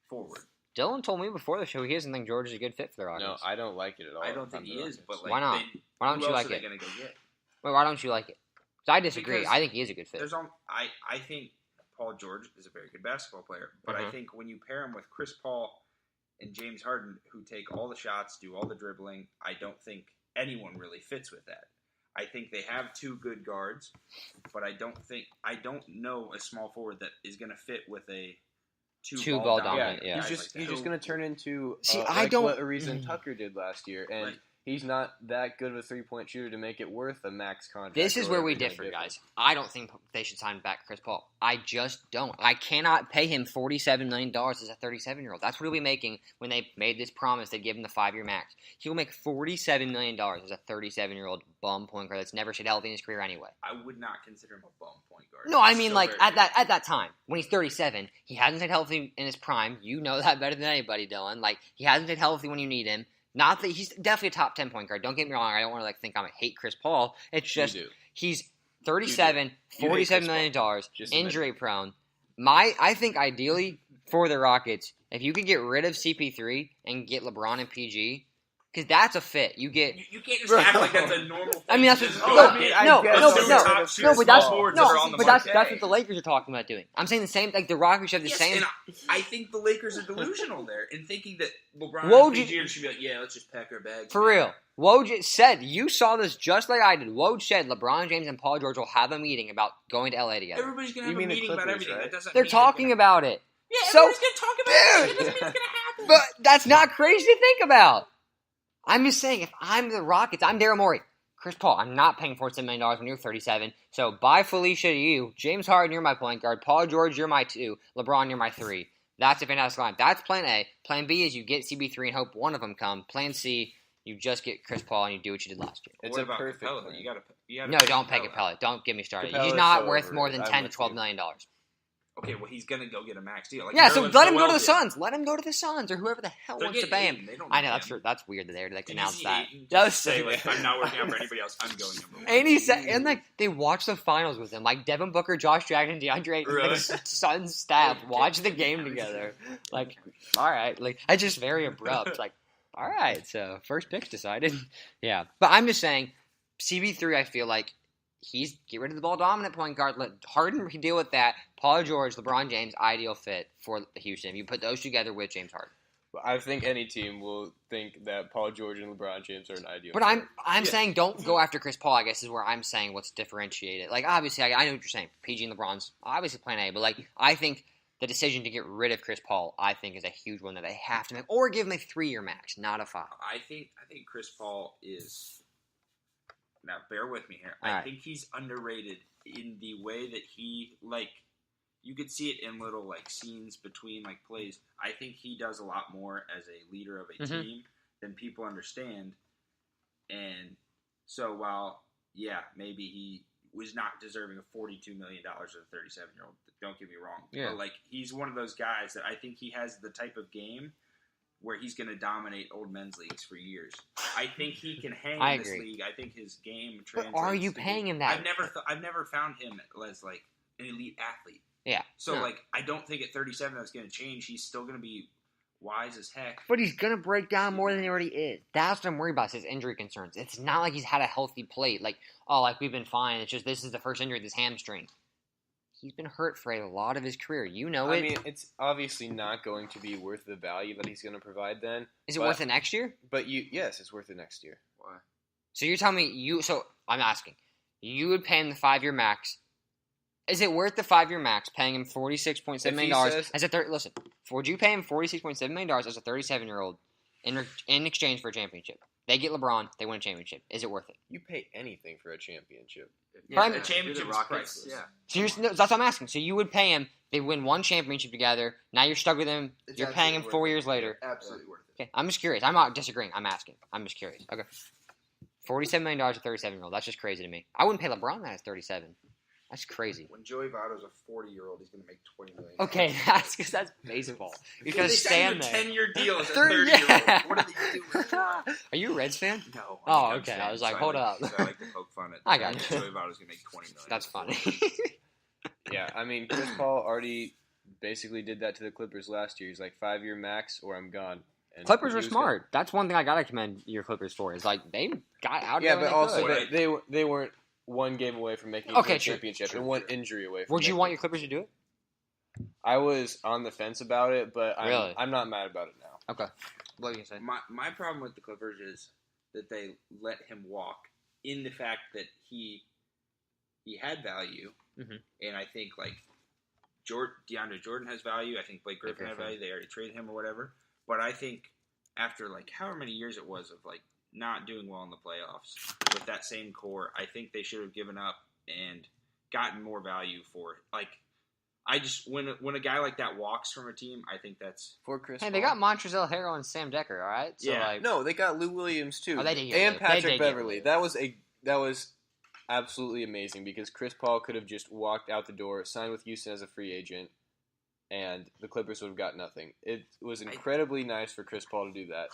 forward. Dylan told me before the show he doesn't think George is a good fit for the Rockets. No, I don't like it at all. I don't if think I'm he the is, Rockets. but like, Why not? Why don't who you else like are they it? going to go get? Wait, why don't you like it? 'Cause I disagree. Because I think he is a good fit. I think Paul George is a very good basketball player, but I Mhm. think when you pair him with Chris Paul and James Harden, who take all the shots, do all the dribbling, I don't think anyone really fits with that. I think they have two good guards, but I don't know a small forward that is going to fit with a Two ball dominant, Yeah, yeah. he's just going to turn into See, like I don't- what Ariza Tucker did last year, and Right. he's not that good of a 3-point shooter to make it worth a max contract. This or is where we whatever they differ, give him. guys. I don't think they should sign back Chris Paul. I just don't. I cannot pay him $47 million as a 37-year-old. That's what he'll be making when they made this promise they'd give him the 5-year max. He will make $47 million as a 37-year-old bum point guard that's never stayed healthy in his career anyway. I would not consider him a bum point guard. No, I He's mean, still like, very at good. that time, when he's 37, he hasn't stayed healthy in his prime. You know that better than anybody, Dylan. Like, he hasn't stayed healthy when you need him. Not that he's definitely a top 10 point guard. Don't get me wrong. I don't want to, like, think I hate Chris Paul. It's just, You do. he's 37, You hate $47 Chris million, Just admit injury prone. I think ideally for the Rockets, if you could get rid of CP3 and get LeBron and PG, because that's a fit. You get You can't just act like that's a normal thing. I mean, that's Just, what. oh, No, I mean, no, guess no, so. but no, Top no, tier but that's small forwards that are on the but that's market. what the Lakers are talking about doing. I'm saying the same. Like the Rockets have the Yes, same. and I think the Lakers are delusional there in thinking that LeBron Woj- and PG should be like, yeah, let's just pack our bags. For real, Woj said you saw this just like I did. Woj said LeBron James and Paul George will have a meeting about going to LA together. Everybody's gonna You have a mean the meeting about Clippers, everything. right? That doesn't. They're mean talking about it. Yeah, So- everybody's gonna talk about it. It doesn't mean it's gonna happen. But that's not crazy to think about. I'm just saying, if I'm the Rockets, I'm Daryl Morey. Chris Paul, I'm not paying $47 million when you're 37. So bye Felicia to you. James Harden, you're my point guard. Paul George, you're my 2. LeBron, you're my 3. That's a fantastic line. That's plan A. Plan B is you get CB3 and hope one of them come. Plan C, you just get Chris Paul and you do what you did last year. It's What a about perfect Capella? plan. You gotta No, don't pay Capella. Don't get me started. Capella's He's not so worth more than overrated. 10 I'm to with $12 you. million. Okay, well he's gonna go get a max deal. Like Yeah, so Nerlens let him go to Noel the did. Suns. Let him go to the Suns or whoever the hell They're wants to getting pay him. Aiden. They don't I need know him. that's weird that they like Did you announced see that. Aiden That was say so like, weird. I'm not working out for anybody else. I'm going number one. And he said, and like they watched the finals with him, like Devin Booker, Josh Jackson, DeAndre Ayton, Really? like Suns staff watch the game together. Like, all right, like it's just very abrupt. Like, all right, so first pick's decided. Yeah, but I'm just saying, CB3, I feel like he's get rid of the ball dominant point guard. Let Harden deal with that. Paul George, LeBron James, ideal fit for Houston. If you put those together with James Harden. I think any team will think that Paul George and LeBron James are an ideal. But fit. I'm saying don't go after Chris Paul, I guess, is where I'm saying what's differentiated. Like, obviously, I know what you're saying. PG and LeBron's obviously plan A, but, like, I think the decision to get rid of Chris Paul, I think, is a huge one that they have to make. Or give him a 3-year max, not a 5. I think Chris Paul is now bear with me here. All I right. think he's underrated in the way that he, like, you could see it in little, like, scenes between, like, plays. I think he does a lot more as a leader of a team than people understand. And so while, yeah, maybe he was not deserving of $42 million as a 37-year-old, don't get me wrong. Yeah. But, like, he's one of those guys that I think he has the type of game where he's going to dominate old men's leagues for years. I think he can hang in this league. I think his game translates. But are you paying him that? I've never found him as like an elite athlete. Yeah. So like I don't think at 37 that's going to change. He's still going to be wise as heck. But he's going to break down more than he already is. That's what I'm worried about, is his injury concerns. It's not like he's had a healthy plate. Like, we've been fine. It's just this is the first injury with his hamstring. He's been hurt for a lot of his career. You know it. I mean, it's obviously not going to be worth the value that he's going to provide then. Is it worth it next year? But yes, it's worth it next year. Why? So you're telling me I'm asking. You would pay him the 5-year max. Is it worth the 5-year max, paying him $46.7 million as a listen, would you pay him $46.7 million as a 37-year-old in exchange for a championship? They get LeBron, they win a championship. Is it worth it? You pay anything for a championship. Yeah, the championship is priceless. Yeah. So that's what I'm asking. So you would pay him, they win one championship together, now you're stuck with him, It's you're paying him absolutely 4 worth it. years later. Absolutely worth it. Okay, I'm just curious. I'm not disagreeing. I'm asking. I'm just curious. Okay. $47 million to a 37-year-old. That's just crazy to me. I wouldn't pay LeBron that as 37. That's crazy. When Joey Votto's a 40-year-old, he's going to make $20 million. Okay, that's because that's baseball. You're going to stand there. 10-year deal as a 30 30-year-old. What are they doing? Are you a Reds fan? No. Oh, I'm okay. saying, I was like, so hold up. So I like to poke fun at. I got you. Joey Votto's going to make $20 million. That's funny. Yeah, I mean, Chris Paul already basically did that to the Clippers last year. He's like 5-year max or I'm gone. And Clippers he were was smart. That's one thing I got to commend your Clippers for. Is like they got out. Yeah, there but when also they could. they weren't one game away from making Okay, a true. championship True, and one true. injury away from Would you making want it. your Clippers to do it? I was on the fence about it, but Really? I'm not mad about it now. Okay. What are you gonna say? My problem with the Clippers is that they let him walk in the fact that he had value, and I think like DeAndre Jordan has value. I think Blake Griffin had value. They already traded him or whatever. But I think after like however many years it was of like not doing well in the playoffs with that same core, I think they should have given up and gotten more value for it. Like I just when a guy like that walks from a team, I think that's For Chris Hey, Paul. they got Montrezl Harrell and Sam Decker. All right. So Yeah. like, No, they got Lou Williams too. Oh, they did get and Lou. Patrick They did get Beverly. Lou. That was absolutely amazing because Chris Paul could have just walked out the door, signed with Houston as a free agent, and the Clippers would have got nothing. It was incredibly nice for Chris Paul to do that.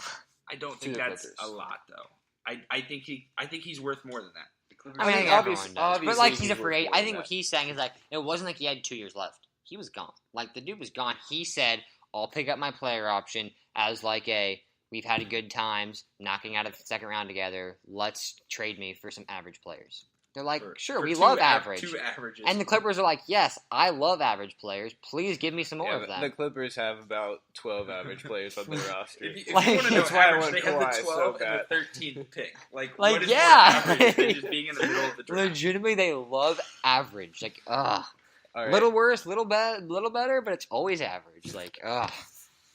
I don't To think the that's Clippers. a lot though. I think he's worth more than that. The Clippers I mean, I think obvious- everyone does. But obviously like, he's he's a free worth agent. more I than think that. what he's saying is like, it wasn't like he had 2 years left. He was gone. Like the dude was gone. He said, "I'll pick up my player option as like we've had a good times knocking out of the second round together. Let's trade me for some average players." They're like, "Sure, we love average." 2 averages. And the Clippers are like, "Yes, I love average players. Please give me some more Yeah, of but them." the Clippers have about 12 average players on their roster. If you Like, want to know that's why I average, want they have the Kawhi 12 so and bad. the 13th pick. Like Like, what is yeah. more average than just being in the middle of the draft? Legitimately, they love average. Like, ugh. All right. Little worse, little better, but it's always average. Like, ugh.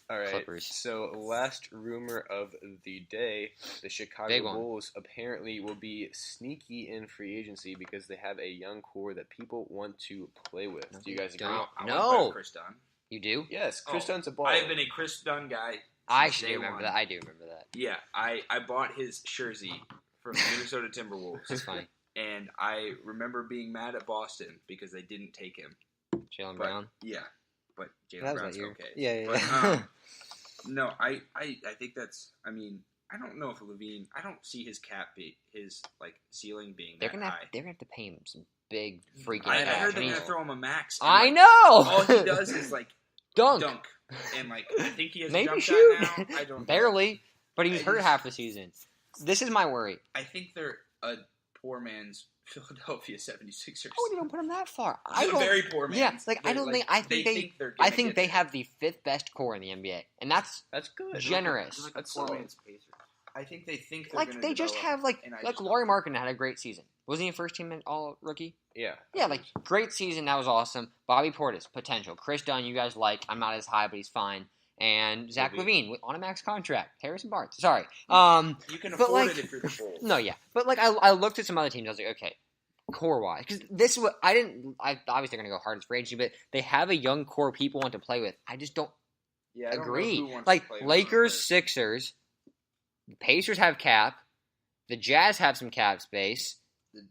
All right. Clippers. So, last rumor of the day: the Chicago Big one. Bulls apparently will be sneaky in free agency because they have a young core that people want to play with. Do you guys agree? Don't. I No. want to Chris Dunn. You do? Yes, Chris Oh, Dunn's a baller. I have been a Chris Dunn guy. I since actually day do remember one. that. I do remember that. Yeah, I bought his jersey from the Minnesota Timberwolves, It's funny. and I remember being mad at Boston because they didn't take him. Jalen But, Brown. Yeah, but That Jalen was Brown's that year. okay. Yeah. But, no, I think that's. I mean, I don't know if Levine. I don't see his his like ceiling being they're that gonna high. have to pay him some big freaking I cash. heard they're And gonna he's- throw him a max. and, I like, know. All he does is like dunk. and like I think he has Maybe a jump shoot. shot now. I don't know. Barely, but he was I hurt just- half the season. This is my worry. I think they're a poor man's Philadelphia 76ers. I wouldn't even put him that far. I A don't. very poor man's. Yeah, like I They're, don't think. they're I gonna think get they there. have the 5th best core in the NBA, and that's That's good. generous. Like That's a poor solid. man's Pacers. I think they think they're Like gonna they just develop, have like and I like just Laurie don't. Markkinen had a great season. Wasn't he a first team all rookie? Yeah. Yeah, like great season. That was awesome. Bobby Portis potential. Chris Dunn, you guys like. I'm not as high, but he's fine. and Zach LaVine on a max contract. Harrison Barnes. Sorry. You can but, afford like, it if you're the Bulls. No, yeah. But, like, I looked at some other teams. I was like, okay, core-wise. Because this is what I obviously they're going to go hard as free agency, but they have a young core people want to play with. I just don't agree. Like, Lakers, Sixers, the Pacers have cap. The Jazz have some cap space.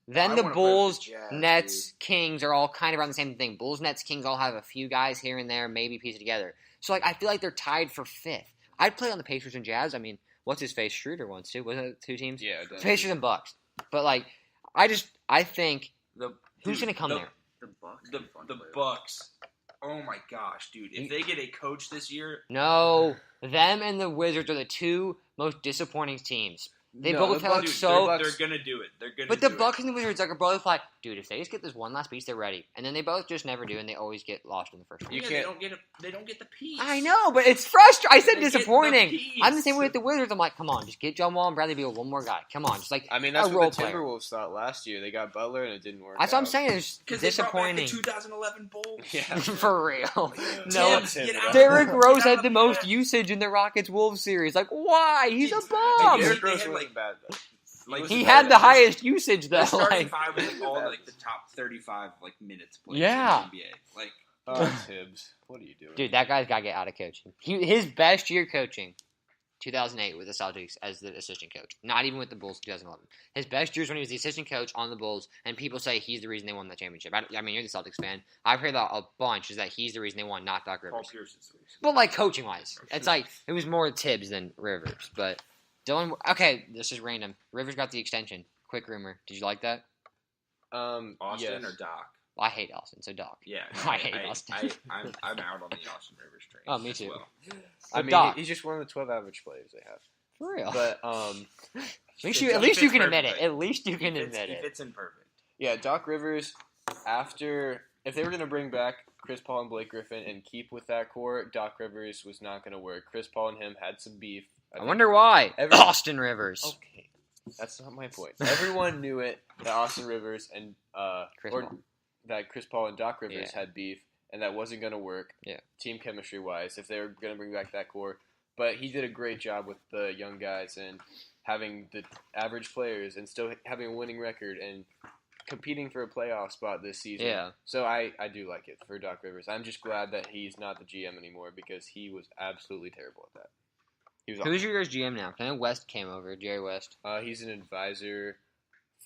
Then the Bulls, Nets, Kings are all kind of around the same thing. Bulls, Nets, Kings all have a few guys here and there, maybe piece it together. So, like, I feel like they're tied for 5th. I'd play on the Pacers and Jazz. I mean, what's his face? Schroeder wants to. Wasn't it 2 teams? Yeah. Pacers and Bucks. But, like, I think who's going to come there? The Bucks. The Bucks. Oh my gosh, dude! If they get a coach this year, No, them and the Wizards are the 2 most disappointing teams. They No, both the have Bucks- so. they're gonna do it. But the Bucks and the Wizards are both like, dude, if they just get this one last piece, they're ready. And then they both just never do, and they always get lost in the first round. You They can't- don't get the piece. I know, but it's frustrating. I said They get the disappointing. piece. I'm the same way with the Wizards. I'm like, come on, just get John Wall and Bradley Beal, one more guy. Come on, just like I mean, that's a what role the player. Timberwolves thought last year. They got Butler, and it didn't work That's what I'm out. saying. It's Because they brought back disappointing. the 2011 Bulls. Yeah. For real. No, No, Get out of Derrick there. Rose Get out had of the most there. usage in the Rockets-Wolves series. Like, why? He's a Dude, bum. they Derrick had, Rose like, wasn't bad though. Like, He had the highest usage though. Their starting Like, five was all like the top 35 like minutes played Yeah. in the NBA. Like Tibbs, what are you doing? dude, that guy's got to get out of coaching. His best year coaching, 2008 with the Celtics as the assistant coach. Not even with the Bulls 2011. His best years when he was the assistant coach on the Bulls, and people say he's the reason they won that championship. I mean, you're the Celtics fan. I've heard that a bunch, is that he's the reason they won, not Doc Paul Rivers. Pierce is the reason. But, like, coaching-wise, it's like, it was more Tibbs than Rivers. But, Dylan, okay, this is random. Rivers got the extension. Quick rumor. Did you like that? Austin yes. or Doc? I hate Austin, so Doc. Yeah, I hate Austin. I'm out on the Austin Rivers train. Oh, me as too. well. I mean, Doc. he's just one of the 12 average players they have. For real. But at least He you fits can admit it. perfectly. At least you can He admit it. fits in perfect. yeah, Doc Rivers. If they were going to bring back Chris Paul and Blake Griffin and keep with that core, Doc Rivers was not going to work. Chris Paul and him had some beef. I wonder why. Austin Rivers. Okay, that's not my point. Everyone knew it that Austin Rivers and Chris Paul and Doc Rivers Yeah. had beef, and that wasn't going to work. Yeah. Team chemistry wise, if they were going to bring back that core, but he did a great job with the young guys and having the average players and still having a winning record and competing for a playoff spot this season. Yeah. So I do like it for Doc Rivers. I'm just glad that he's not the GM anymore because he was absolutely terrible at that. He was Who's your guys' GM now? I know West came over. Jerry West. He's an advisor.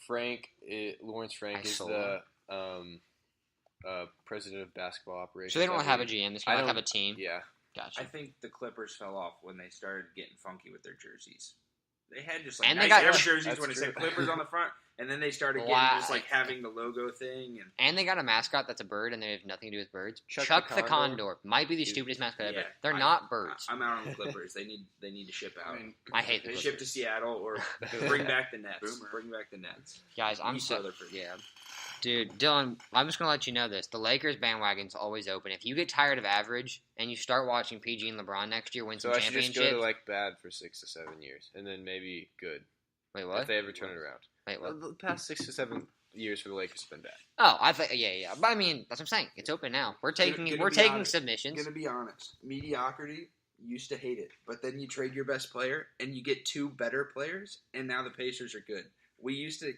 Lawrence Frank is saw the president of basketball operations. So they don't I have a believe. GM. They kind of have a team. Yeah. Gotcha. I think the Clippers fell off when they started getting funky with their jerseys. They had just like And they nice got- jerseys That's when it said true. Clippers on the front, and then they started getting Wow. just like having the logo thing. And they got a mascot that's a bird, and they have nothing to do with birds. Chuck Chuck the the Condor. Condor might be the stupidest mascot ever. Yeah, They're I- not birds. I'm out on the Clippers. They need to ship out. I hate the They Clippers. ship to Seattle or bring back the Nets. Boomer. Bring back the Nets. Guys, I'm East so Rutherford. yeah. Dude, Dylan, I'm just gonna let you know this. The Lakers bandwagon's always open. If you get tired of average and you start watching PG and LeBron next year win So some I should just championships. go to like bad for 6 to 7 years, and then maybe good Wait, what? if they ever turn it around. Wait, what? The past 6 to 7 years for the Lakers have been bad. Oh, I think yeah. But I mean, that's what I'm saying. It's open now. We're taking Gonna be honest. submissions. Gonna be honest, mediocrity. Used to hate it, but then you trade your best player and you get 2 better players, and now the Pacers are good. We used to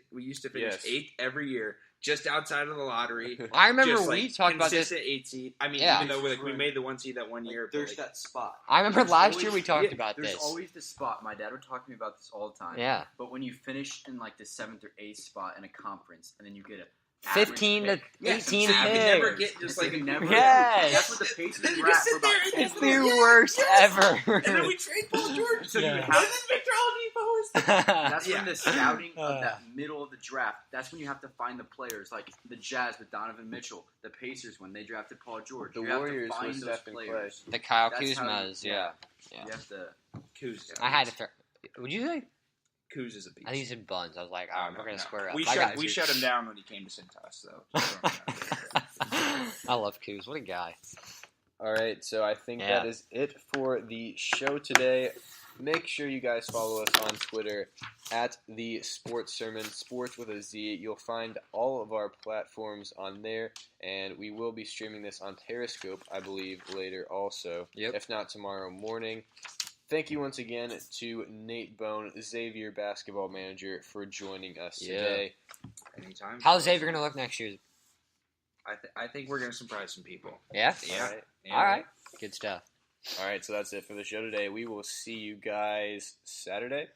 finish Yes. 8th every year, just outside of the lottery. I remember just, we like, talked about this. Consistent 8 seed. I mean, Yeah. even though we made the 1 seed that one year. Like, but, there's like, that spot. I remember There's last always- year we talked yeah, about there's this. always the spot. My dad would talk to me about this all the time. Yeah. But when you finish in like the 7th or 8th spot in a conference, and then you get a 15 to 18 so you picks. can never get just It's like you never. Yes. That's what the Pacers Then you were at just for sit there about and It's 10 the years. worst ever. And then we trade Paul George. So Yeah. you And have then Victor Oladipo is That's Yeah. when the scouting of that middle of the draft, that's when you have to find the players. Like the Jazz with Donovan Mitchell, the Pacers when they drafted Paul George. The you have Warriors to find with those Steph and players. The Kyle That's how you- Kuzmas, yeah. You have to. Kuz. I had to throw. Would you say? Kuz is a beast. I think you said Buns. I was like, oh, we're gonna square up. We I got shut you. him down when he came to Cintas, though. I love Kuz. What a guy. All right, so I think Yeah. that is it for the show today. make sure you guys follow us on Twitter at the Sports Sermon, sports with a Z. You'll find all of our platforms on there, and we will be streaming this on Periscope, I believe, later also, if not tomorrow morning. Thank you once again to Nate Bohn, Xavier basketball manager, for joining us today. Anytime. How's Xavier going to look next year? I think we're going to surprise some people. Yeah? All right. Good stuff. All right, so that's it for the show today. We will see you guys Sunday.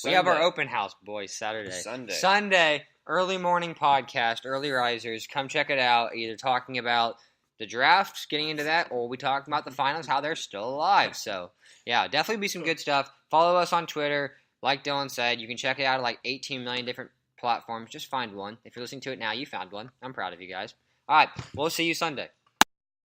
We have our open house, boys, Sunday. Early morning podcast, early risers. Come check it out. Either talking about the draft, getting into that, or we talk about the finals, how they're still alive. So, yeah, definitely be some good stuff. Follow us on Twitter. Like Dylan said, you can check it out at like 18 million different platforms. Just find one. If you're listening to it now, you found one. I'm proud of you guys. All right, we'll see you Sunday.